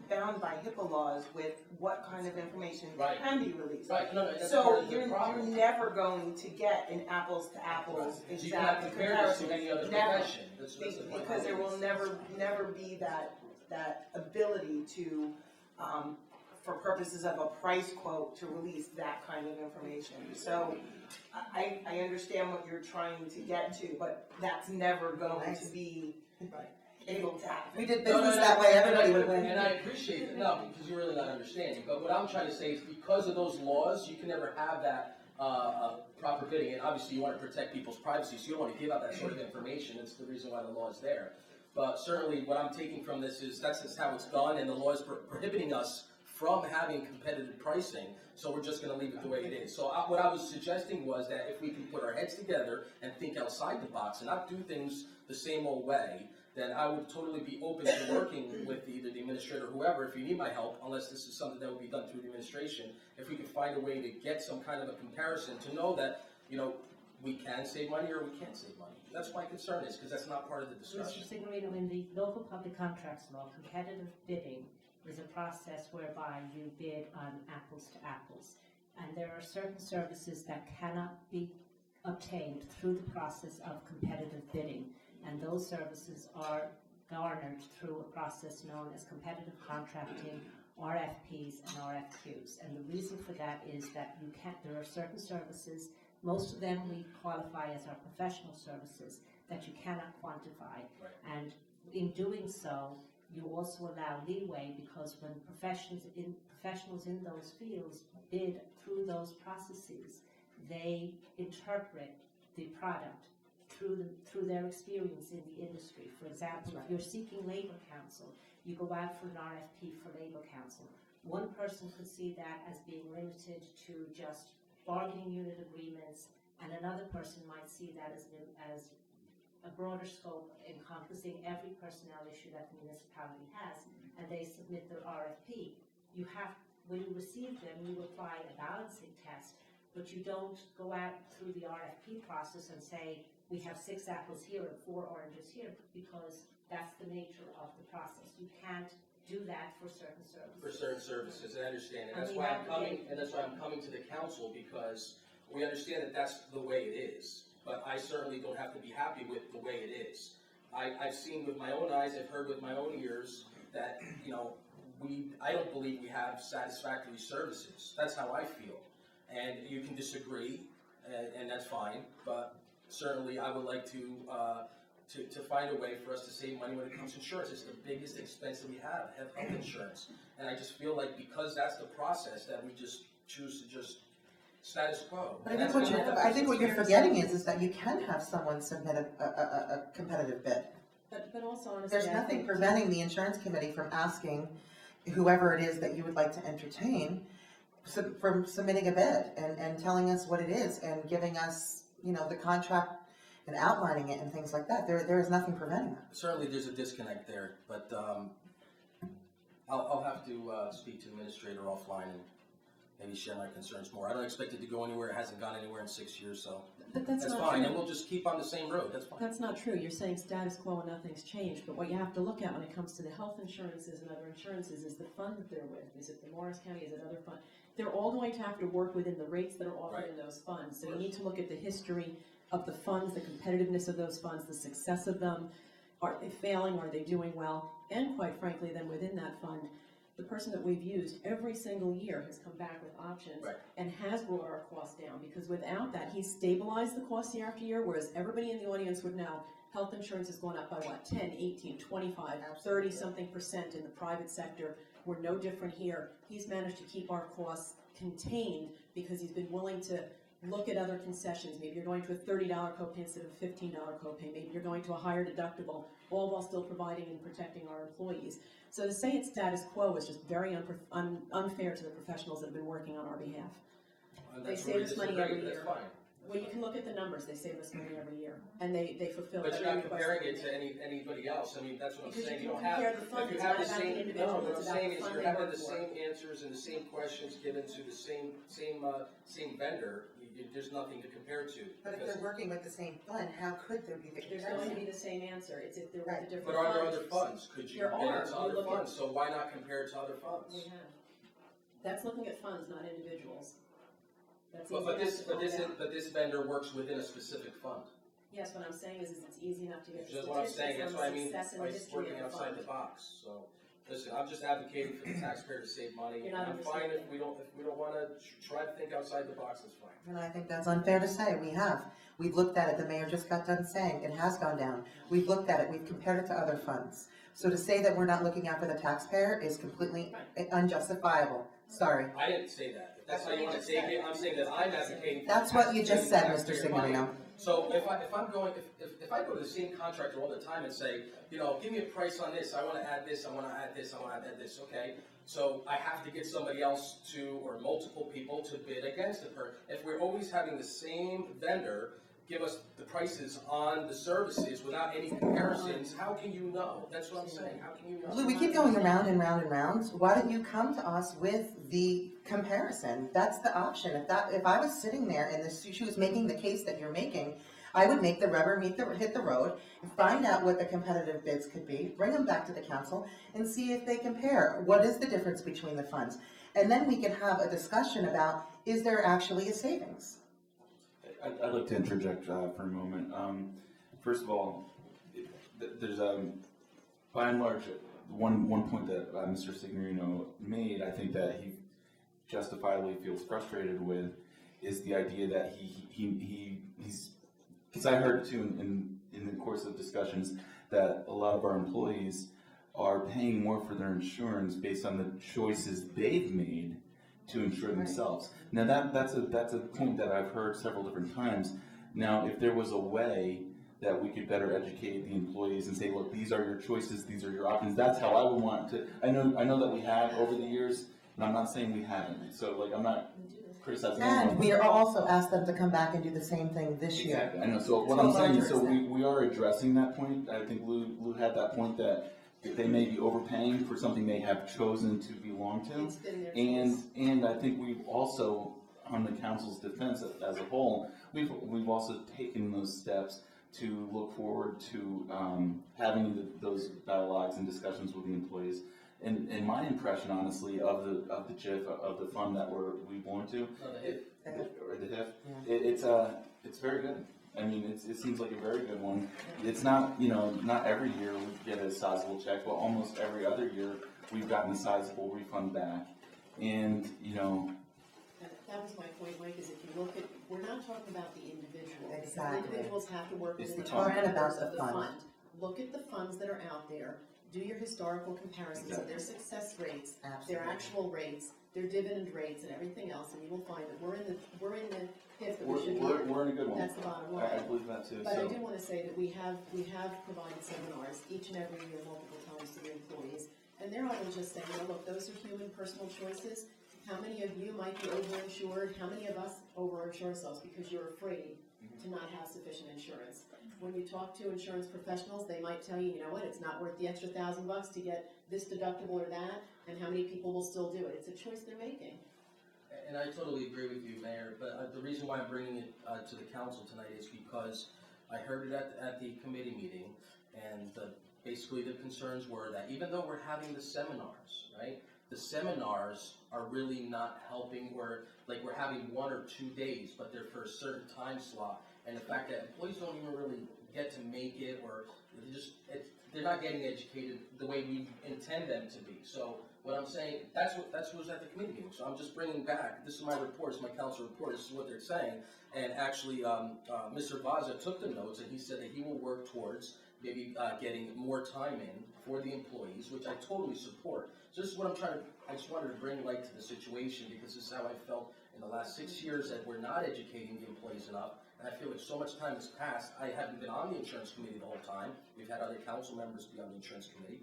L: bound by HIPAA laws with what kind of information
G: Right.
L: can be released.
G: Right, no, that's part
L: So
G: of the
L: you're
G: problem.
L: never going to get an apples to apples
G: So you cannot
L: exact
G: compare this to
L: comparison.
G: any other
L: Never.
G: profession. That's the point.
L: Because there will never be that ability to, for purposes of a price quote, to release that kind of information. So I understand what you're trying to get to, but that's never going to be able to happen.
E: We did business that way, everybody would win.
G: And I appreciate it, no, because you're really not understanding, but what I'm trying to say is because of those laws, you can never have that, proper bidding, and obviously you want to protect people's privacy, so you don't want to give out that sort of information, that's the reason why the law is there. But certainly what I'm taking from this is that's just how it's done, and the law is prohibiting us from having competitive pricing, so we're just gonna leave it the way it is. So what I was suggesting was that if we can put our heads together and think outside the box and not do things the same old way, then I would totally be open to working with either the administrator or whoever, if you need my help, unless this is something that would be done through the administration, if we could find a way to get some kind of a comparison to know that, you know, we can save money or we can't save money. That's my concern is, because that's not part of the discussion.
B: Mr. Signorino, in the local public contracts law, competitive bidding is a process whereby you bid on apples to apples. And there are certain services that cannot be obtained through the process of competitive bidding. And those services are garnered through a process known as competitive contracting, RFPs and RFQs. And the reason for that is that there are certain services, most of them we qualify as our professional services, that you cannot quantify.
G: Right.
B: And in doing so, you also allow leeway because when professionals in those fields bid through those processes, they interpret the product through their experience in the industry. For example, if you're seeking labor counsel, you go out for an RFP for labor counsel. One person could see that as being limited to just bargaining unit agreements, and another person might see that as a broader scope encompassing every personnel issue that the municipality has, and they submit their RFP. you have, when you receive them, you apply a balancing test, but you don't go out through the RFP process and say, we have 6 apples here and 4 oranges here, because that's the nature of the process. You can't do that for certain services.
G: For certain services, I understand, and
B: And
G: that's
B: we
G: why
B: have
G: I'm
B: to
G: coming,
B: get-
G: and that's why I'm coming to the council, because we understand that that's the way it is, but I certainly don't have to be happy with the way it is. I've seen with my own eyes, I've heard with my own ears, that, you know, I don't believe we have satisfactory services, that's how I feel. And you can disagree, and that's fine, but certainly I would like to find a way for us to save money when it comes to insurance. It's the biggest expense that we have health insurance. And I just feel like because that's the process, that we just choose to just status quo.
E: But I think what you're forgetting is that you can have someone submit a competitive bid.
A: But also honestly,
E: There's
A: I
E: nothing
A: think-
E: preventing the insurance committee from asking whoever it is that you would like to entertain from submitting a bid and telling us what it is and giving us, you know, the contract and outlining it and things like that. There is nothing preventing that.
G: Certainly, there's a disconnect there, but I'll have to speak to the administrator offline and maybe share my concerns more. I don't expect it to go anywhere. It hasn't gone anywhere in 6 years, so
A: But that's not
G: fine.
A: true.
G: And we'll just keep on the same road. That's fine.
A: That's not true. You're saying status quo and nothing's changed, but what you have to look at when it comes to the health insurances and other insurances is the fund that they're with. Is it the Morris County, is it other fund? They're all going to have to work within the rates that are offered in those funds. So you need to look at the history of the funds, the competitiveness of those funds, the success of them. Are they failing? Are they doing well? And quite frankly, then within that fund, the person that we've used every single year has come back with options and has brought our costs down, because without that, he's stabilized the costs year after year, whereas everybody in the audience would know health insurance has gone up by what, 10, 18, 25, 30-something% in the private sector. We're no different here. He's managed to keep our costs contained because he's been willing to look at other concessions. Maybe you're going to a $30 copay instead of a $15 copay. Maybe you're going to a higher deductible, all while still providing and protecting our employees. So to say it's status quo is just very unfair to the professionals that have been working on our behalf.
G: And
A: They
G: that's
A: save
G: where we
A: us money
G: disagree,
A: every
G: but
A: year.
G: that's fine.
A: Well, you can look at the numbers. They save us money every year, and they fulfill.
G: But you're
A: every
G: not
A: request
G: comparing
A: that we
G: it to
A: make.
G: anybody else. I mean, that's what I'm
A: Because
G: saying.
A: you
G: You
A: can
G: don't have,
A: compare the fund.
G: if you
A: It's
G: have
A: not
G: the
A: about the
G: same,
A: individual,
G: no, what
A: it's
G: I'm
A: about
G: saying
A: the
G: is
A: fund
G: you're
A: they
G: having
A: work
G: the
A: for.
G: same answers and the same questions given to the same vendor. There's nothing to compare to.
E: But if
G: because-
E: they're working with the same fund, how could there be the
A: There's going to
E: comparison?
A: be the same answer. It's if they're with
E: Right.
A: a different
G: But
A: fund.
G: are there other funds? Could you
A: There
G: bid
A: are.
G: into
A: You
G: other
A: look at-
G: funds? So why not compare it to other funds?
A: We have. That's looking at funds, not individuals. That's
G: But,
A: easy
G: but
A: enough
G: this,
A: to
G: but
A: find
G: this,
A: out.
G: but this vendor works within a specific fund.
A: Yes, what I'm saying is it's easy enough to get the
G: That's what I'm saying,
A: statistics
G: that's
A: on
G: what I
A: the
G: mean,
A: success and
G: by
A: the history
G: working
A: of the
G: outside
A: fund.
G: the box, so. Listen, I'm just advocating for the taxpayer to save money.
A: You're not
G: I'm fine if
A: understanding.
G: we don't wanna try to think outside the box, that's fine.
E: And I think that's unfair to say. We have. We've looked at it. The mayor just got done saying it has gone down. We've looked at it. We've compared it to other funds. So to say that we're not looking out for the taxpayer is completely unjustifiable. Sorry.
G: I didn't say that. If that's how you wanna take it, I'm saying that I'm advocating. for
E: That's
G: the
E: what you just said,
G: taxpayer
E: Mr.
G: money.
E: Signorino.
G: So if I go to the same contractor all the time and say, you know, give me a price on this, I wanna add this, I wanna add this, I wanna add this, okay? So I have to get somebody else to, or multiple people to bid against it. If we're always having the same vendor give us the prices on the services without any comparisons, how can you know? That's what I'm saying, how can you know?
E: Lou, we keep going around and round and round. Why don't you come to us with the comparison? That's the option. If I was sitting there and she was making the case that you're making, I would make the rubber hit the road, find out what the competitive bids could be, bring them back to the council, and see if they compare. What is the difference between the funds? And then we can have a discussion about, is there actually a savings?
K: I'd like to interject for a moment. First of all, there's by and large one point that Mr. Signorino made. I think that he justifiably feels frustrated with is the idea that he's because I heard too in the course of discussions that a lot of our employees are paying more for their insurance based on the choices they've made to insure themselves. Now that's a point that I've heard several different times. Now, if there was a way that we could better educate the employees and say, look, these are your choices, these are your options, that's how I would want to. I know that we have over the years, and I'm not saying we haven't. So like I'm not criticizing anyone.
E: And we are also asked them to come back and do the same thing this year.
K: Exactly. I know. So what
E: To a
K: I'm saying
E: larger
K: is, so
E: extent.
K: we are addressing that point. I think Lou had that point that they may be overpaying for something they have chosen to belong to.
A: It's been their
K: And,
A: choice.
K: and I think we've also, on the council's defense as a whole, we've also taken those steps to look forward to having those dialogues and discussions with the employees. And my impression, honestly, of the JIF, of the fund that we belong to, or the HIF, it's very good. I mean, it seems like a very good one. It's not, not every year we get a sizable check, but almost every other year we've gotten a sizable refund back. And,
A: That was my point, Mike, is if you look at, we're not talking about the individual. because
E: Exactly.
A: The individuals have to work
K: It's
A: within
K: the
A: the
K: fund.
E: Talking about
A: parameters
E: the
A: of the
E: fund.
A: fund. Look at the funds that are out there, do your historical comparisons of their success rates, their
E: Absolutely.
A: actual rates, their dividend rates and everything else, and you will find that we're in the HIF that we
K: we're,
A: should be
K: we're,
A: in.
K: we're in a good one.
A: That's the bottom
K: I
A: line.
K: believe that too.
A: But I
K: So
A: do want to say that we have provided seminars each and every year, multiple times to the employees. And there I will just say, look, those are human personal choices. How many of you might be overinsured? How many of us overinsure ourselves because you're afraid to not have sufficient insurance? When you talk to insurance professionals, they might tell you, you know what, it's not worth the extra $1,000 to get this deductible or that, and how many people will still do it? It's a choice they're making.
G: And I totally agree with you, Mayor, but the reason why I'm bringing it to the council tonight is because I heard it at the committee meeting, and basically the concerns were that even though we're having the seminars, right, the seminars are really not helping, where like we're having 1 or 2 days, but they're for a certain time slot, and the fact that employees don't even really get to make it, or they're not getting educated the way we intend them to be. So what I'm saying, that's what was at the committee meeting. So I'm just bringing back, this is my report, it's my council report, this is what they're saying. And actually, Mr. Vaza took the notes, and he said that he will work towards maybe getting more time in for the employees, which I totally support. So this is what I just wanted to bring light to the situation, because this is how I felt in the last 6 years, that we're not educating the employees enough. And I feel like so much time has passed. I haven't been on the insurance committee the whole time. We've had other council members be on the insurance committee.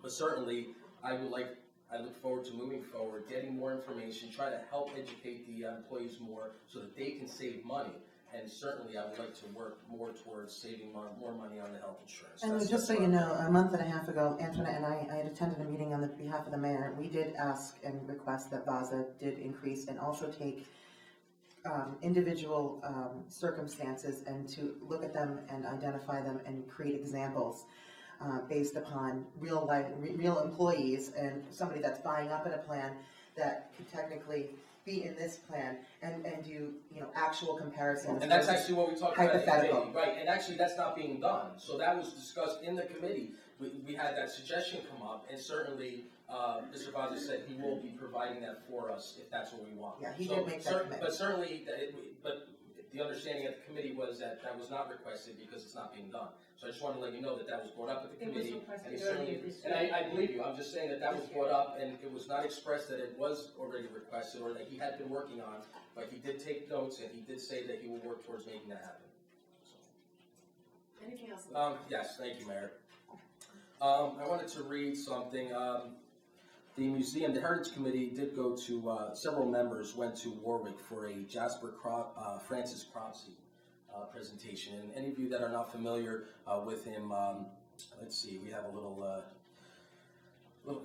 G: But certainly, I look forward to moving forward, getting more information, try to help educate the employees more so that they can save money. And certainly, I would like to work more towards saving more money on the health insurance.
E: And just so you know, a month and a half ago, Antoinette and I had attended a meeting on the behalf of the mayor. We did ask and request that VASA did increase and also take individual circumstances and to look at them and identify them and create examples based upon real employees and somebody that's buying up in a plan that could technically be in this plan and do actual comparisons.
G: And that's actually what we talked about in the
E: Hypothetical.
G: committee, right? And actually, that's not being done. So that was discussed in the committee. We had that suggestion come up, and certainly Mr. Vaza said he will be providing that for us if that's what we want.
E: Yeah, he did make that commitment.
G: But certainly, but the understanding at the committee was that that was not requested because it's not being done. So I just wanted to let you know that that was brought up at the
B: It was
G: committee.
B: requested
G: And
B: earlier this
G: and
B: year.
G: I believe you. I'm just saying that was brought up, and it was not expressed that it was already requested or that he had been working on, but he did take notes and he did say that he will work towards making that happen.
A: Anything else?
G: Yes, thank you, Mayor. I wanted to read something. The Heritage Committee did go to, several members went to Warwick for a Jasper Francis Cropsey presentation. And any of you that are not familiar with him, let's see, we have a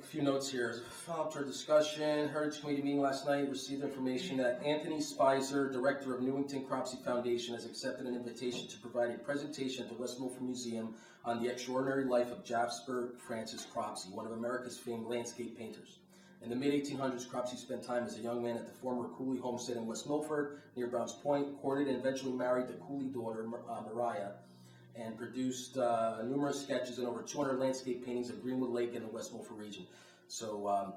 G: few notes here. Follow-up to our discussion, Heritage Committee meeting last night received information that Anthony Spicer, director of Newington Cropsey Foundation, has accepted an invitation to provide a presentation at the West Milford Museum on the extraordinary life of Jasper Francis Cropsey, one of America's famed landscape painters. In the mid-1800s, Cropsey spent time as a young man at the former Cooley homestead in West Milford, near Browns Point, courted and eventually married the Cooley daughter, Mariah, and produced numerous sketches and over 200 landscape paintings of Greenwood Lake and the West Milford region. So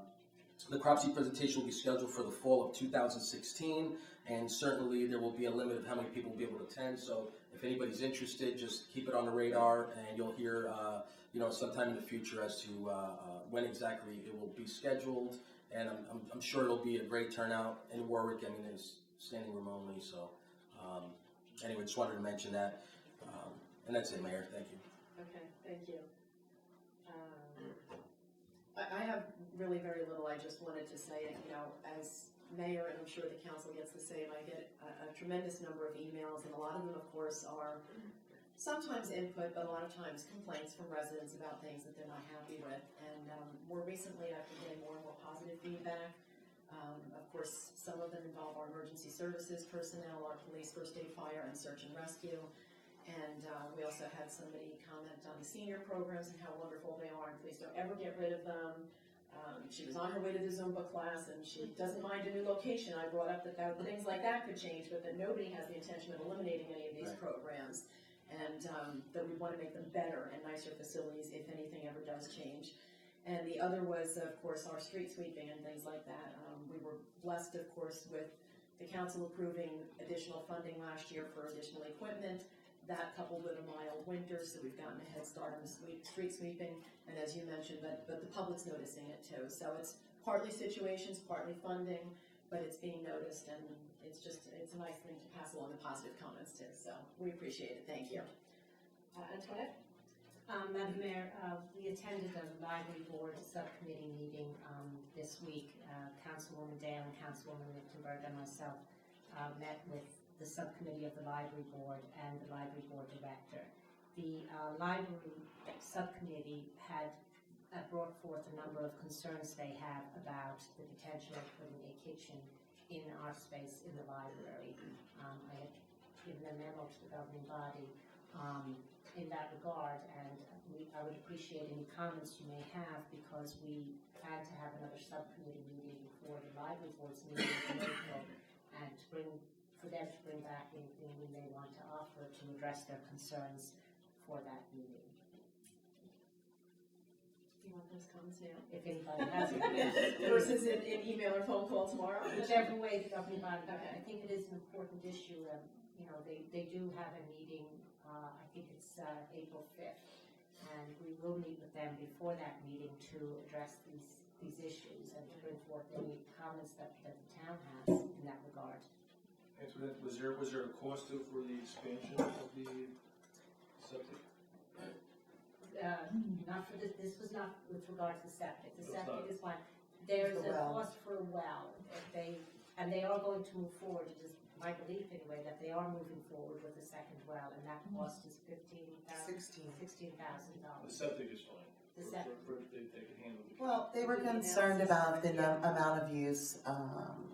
G: the Cropsey presentation will be scheduled for the fall of 2016, and certainly there will be a limit of how many people will be able to attend. So if anybody's interested, just keep it on the radar, and you'll hear sometime in the future as to when exactly it will be scheduled. And I'm sure it'll be a great turnout in Warwick. I mean, it's standing room only. So anyway, just wanted to mention that. And that's it, Mayor. Thank you.
A: Okay, thank you. I have really very little. I just wanted to say, as mayor, and I'm sure the council gets the same, I get a tremendous number of emails, and a lot of them, of course, are sometimes input, but a lot of times complaints from residents about things that they're not happy with. And more recently, I've been getting more and more positive feedback. Of course, some of them involve our emergency services personnel, our police, first aid, fire, and search and rescue. And we also had somebody comment on the senior programs and how wonderful they are, and please don't ever get rid of them. She was on her way to the Zumba class, and she doesn't mind a new location. I brought up that things like that could change, but that nobody has the intention of eliminating any of these programs. And that we want to make them better and nicer facilities if anything ever does change. And the other was, of course, our street sweeping and things like that. We were blessed, of course, with the council approving additional funding last year for additional equipment. That coupled with a mild winter, so we've gotten a head start on the street sweeping. And as you mentioned, but the public's noticing it too. So it's partly situations, partly funding, but it's being noticed, and it's a nice thing to pass along the positive comments too. So we appreciate it. Thank you. Antoinette?
B: Madam Mayor, we attended a library board subcommittee meeting this week. Councilwoman Dale and Councilwoman Lichtenberg and myself met with the subcommittee of the library board and the library board director. The library subcommittee had brought forth a number of concerns they have about the potential of putting a kitchen in our space in the library. I had given a memo to the governing body in that regard, and I would appreciate any comments you may have, because we had to have another subcommittee meeting before the library board's meeting in April, and for them to bring back anything we may want to offer to address their concerns for that meeting.
A: Do you want those comments now?
B: If anybody has any.
A: Versus in email or phone call tomorrow?
B: Whichever way the governing body, I think it is an important issue. They do have a meeting, I think it's April 5th, and we will meet with them before that meeting to address these issues and to bring forth any comments that the town has in that regard.
C: Antoinette, was there a cost for the expansion of the septic?
B: Not for this was not with regard to the septic. The
C: It's
B: septic
C: not.
B: is one. There's
E: The
B: a
E: well.
B: cost for a well. And they are going to move forward. It is my belief anyway that they are moving forward with a second well, and that cost is $16,000.
C: The septic is fine.
B: The septic.
C: They can handle it.
E: Well, they were concerned about the amount of use.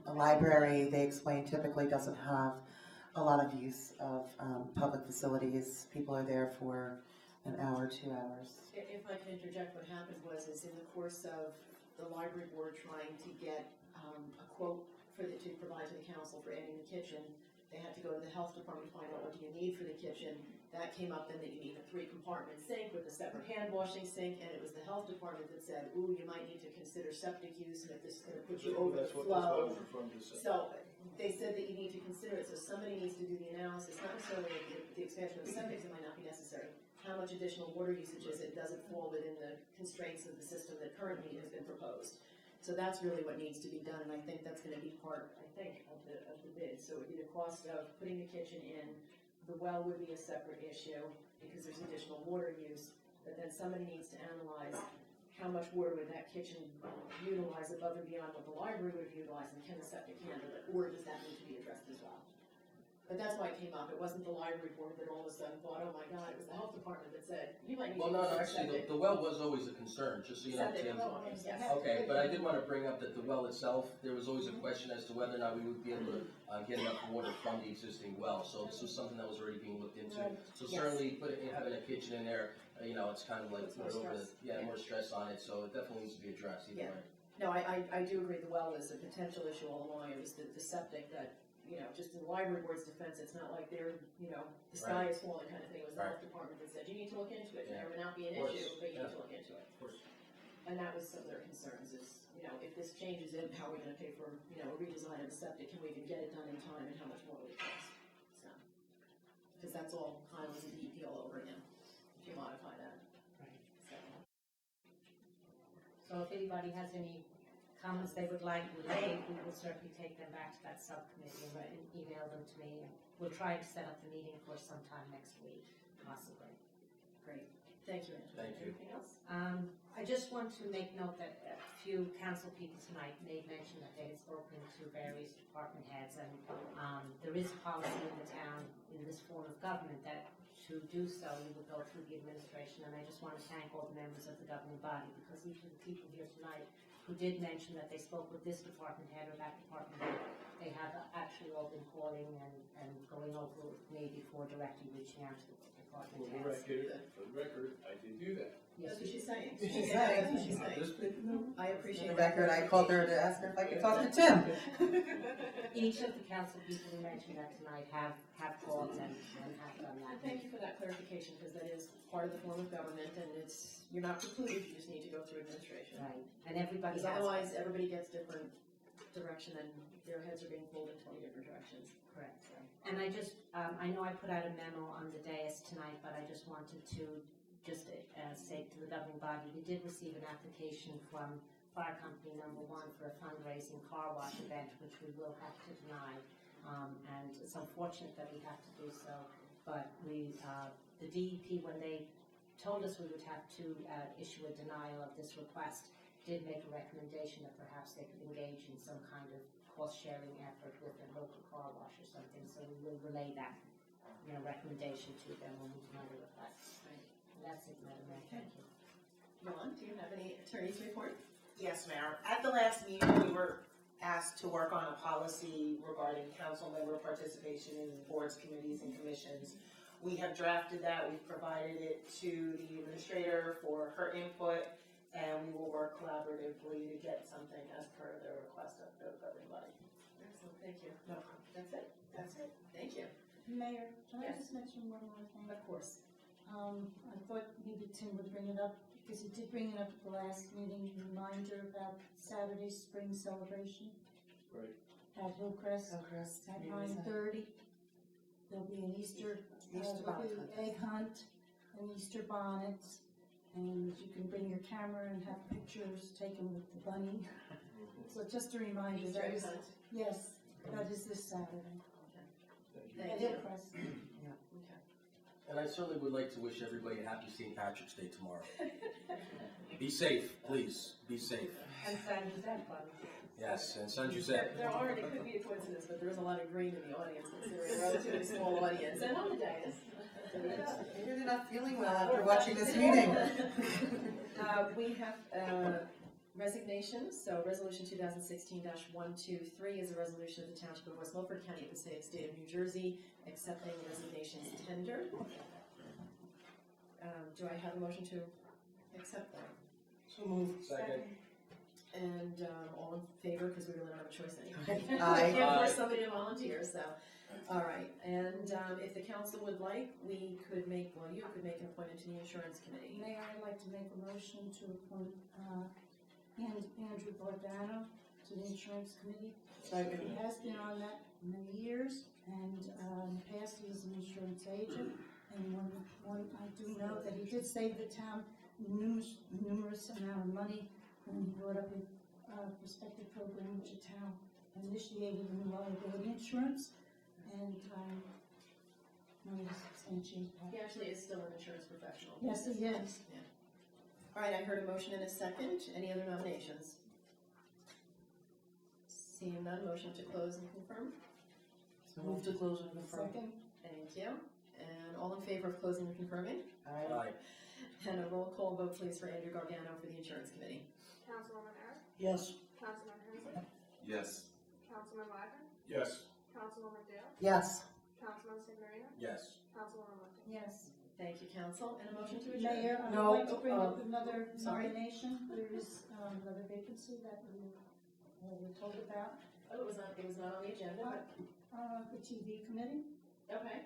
E: A library, they explained, typically doesn't have a lot of use of public facilities. People are there for an hour, 2 hours.
A: If I can interject, what happened was in the course of the library board trying to get a quote to provide to the council for adding the kitchen, they had to go to the health department to find out what do you need for the kitchen. That came up then that you need a 3-compartment sink with a separate hand washing sink, and it was the health department that said, ooh, you might need to consider septic use, and if this is going to put you over the
C: That's what I
A: flow.
C: was referring to.
A: So they said that you need to consider it, so somebody needs to do the analysis, not necessarily the expansion of the septic, it might not be necessary. How much additional water usage is it? Does it fall within the constraints of the system that currently has been proposed? So that's really what needs to be done, and I think that's gonna be part, of the bid. So it would be the cost of putting the kitchen in, the well would be a separate issue, because there's additional water use, but then somebody needs to analyze how much water would that kitchen utilize above and beyond what the library would utilize, and can the septic handle it, or does that need to be addressed as well? But that's why it came up. It wasn't the library board that all of a sudden thought, oh my God, it was the health department that said, you might need to.
G: Well, no,
A: consider
G: actually,
A: septic."
G: the well was always a concern, just so you know,
A: Septic,
G: Tim.
A: yes.
G: Okay, but I did want to bring up that the well itself, there was always a question as to whether or not we would be able to get enough water from the existing well. So this was something that was already being looked into. So
A: Yes.
G: certainly, having a kitchen in there, it's kind of like,
A: Puts more stress.
G: more stress on it, so it definitely needs to be addressed either
A: Yeah.
G: way.
A: No, I do agree the well is a potential issue all along. It was the septic that, just in the library board's defense, it's not like they're, the sky is falling kind of thing. It was the health department that said, you need to look into it.
G: Yeah.
A: It may not be an
G: Of course.
A: issue, but you
G: Yeah.
A: need to look into it.
G: Of course.
A: And that was some of their concerns is, if this changes it, how are we gonna pay for, a redesign of the septic? Can we even get it done in time, and how much more would it cost? So, because that's all Highlands and DEP all over again, if you modify that.
B: Right.
A: So,
B: So if anybody has any comments they would like relayed, we will certainly take them back to that subcommittee and email them to me. And we'll try to set up the meeting for sometime next week, possibly.
A: great. Thank you, Angela.
G: Thank you.
A: Anything else?
B: I just want to make note that a few council people tonight made mention that they had spoken to various department heads, and there is a policy in the town, in this form of government, that to do so, we would go through the administration, and I just want to thank all the members of the governing body, because each of the people here tonight who did mention that they spoke with this department head or that department head, they have actually all been calling and going over with me before directly reaching out to the department heads.
C: For the record, I did do that.
B: Yes,
A: That's what she's saying.
E: She's saying.
A: That's what she's saying. I
E: For
A: appreciate
E: the
A: that.
E: record, I called her to ask her if I could talk to Tim.
B: Each of the council people who mentioned that tonight have called and have done
A: And
B: that.
A: thank you for that clarification, because that is part of the form of government, and it's, you're not precluded, you just need to go through administration.
B: Right, and everybody
A: Because
B: has.
A: otherwise, everybody gets different direction, and their heads are being pulled in 20 different directions.
B: Correct. And I just, I know I put out a memo on the dais tonight, but I just wanted to just say to the governing body, we did receive an application from Fire Company Number 1 for a fundraising car wash event, which we will have to deny. And it's unfortunate that we have to do so, but we, the DEP, when they told us we would have to issue a denial of this request, did make a recommendation that perhaps they could engage in some kind of cost-sharing effort with a local car wash or something, so we will relay that, recommendation to them when we deny the request.
A: Right.
B: And that's it, Madam Mayor, thank you.
A: Ron, do you have any attorney's report?
L: Yes, Mayor. At the last meeting, we were asked to work on a policy regarding council member participation in boards, committees, and commissions. We have drafted that, we've provided it to the administrator for her input, and we will work collaboratively to get something as per the request of the governing body.
A: Excellent, thank you.
L: No problem.
A: That's it?
L: That's it.
A: Thank you.
J: Mayor, can I
A: Yes.
J: just mention one more thing?
A: Of course.
J: I thought maybe Tim would bring it up, because he did bring it up at the last meeting, reminder about Saturday's spring celebration.
C: Right.
J: At Hillcrest,
L: Chris.
J: at 9:30. There'll be an Easter,
L: Easter
J: there'll be
L: bonnet hunt.
J: egg hunt and Easter bonnets. And you can bring your camera and have pictures taken with the bunny. So just a reminder,
A: Easter
J: that
A: egg
J: is,
A: hunt.
J: yes, that is this Saturday. At
A: Thank you.
J: Hillcrest.
A: Okay.
G: And I certainly would like to wish everybody a happy St. Patrick's Day tomorrow. Be safe, please, be safe.
B: And San Jose Fund.
G: Yes, and San Jose.
A: There are, and it could be a coincidence, but there is a lot of green in the audience, considering a relatively small audience, and on the dais.
E: Maybe they're not feeling well after watching this meeting.
A: We have resignations, so resolution 2016-123 is a resolution of the Township of West Milford, County of Passaic, State of New Jersey, accepting resignations tendered. Do I have a motion to accept them?
E: So moved.
G: Second.
A: And all in favor, because we really don't have a choice anyway.
E: Aye.
A: I can't force somebody to volunteer, so, all right. And if the council would like, we could make, well, you could make an appointment to the insurance committee.
J: Mayor, I'd like to make a motion to appoint Andrew Bordano to the insurance committee.
E: Second.
J: He has been on that many years, and in the past he was an insurance agent. And one I do know that he did save the town numerous amount of money when he brought up a prospective program which the town initiated in liability insurance, and wanted to substantiate
A: He
J: that.
A: actually is still an insurance professional.
J: Yes, he is.
A: All right, I heard a motion and a second. Any other nominations? Seeing none, motion to close and confirm.
E: Move to close and confirm.
J: Second,
A: Thank you. And all in favor of closing and confirming?
E: Aye.
G: Aye.
A: And a roll call vote, please, for Andrew Gargano for the insurance committee.
D: Councilwoman Eric,
E: Yes.
D: Councilman Hensley,
K: Yes.
D: Councilman Wagner,
C: Yes.
D: Councilwoman Dale,
E: Yes.
D: Councilman Signorina,
G: Yes.
D: Councilwoman Monte.
J: yes.
A: Thank you, council, and a motion to adjourn.
J: Mayor, I'd
E: No,
J: like to bring up another
A: sorry.
J: nomination. There is another vacancy that we were told about,
A: Oh, it was not on the agenda, but,
J: the TV committee.
A: okay.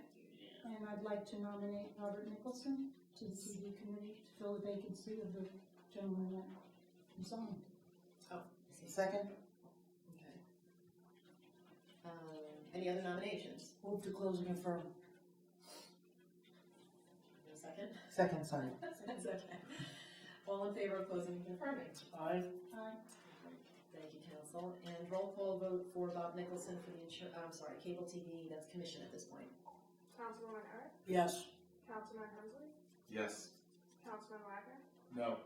J: And I'd like to nominate Robert Nicholson to the TV committee to fill the vacancy of the gentleman that resigned.
E: Second.
A: Okay. Any other nominations?
E: Move to close and confirm.
A: A second?
E: Second, sorry.
A: That's okay. All in favor of closing and confirming?
E: Aye.
J: Aye.
A: Thank you, council. And roll call vote for Bob Nicholson for the cable TV, that's commission at this point.
D: Councilwoman Eric,
E: Yes.
D: Councilman Hensley,
K: Yes.
D: Councilman Wagner,
C: No.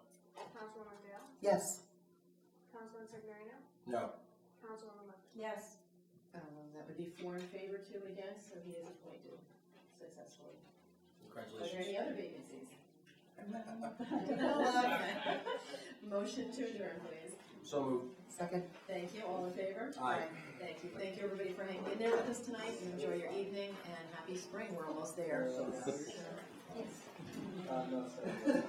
D: Councilwoman Dale,
E: Yes.
D: Councilman Signorino,
G: No.
D: Councilwoman Milford.
J: Yes.
A: That would be 4 in favor, 2 against, so he is appointed successfully. Are there
G: Congratulations.
A: any other vacancies? No. Motion to adjourn, please.
G: So moved.
E: Second?
A: Thank you, all in favor?
G: Aye.
A: Thank you, everybody for hanging in there with us tonight, and enjoy your evening, and happy spring, we're almost there.
I: No, sir.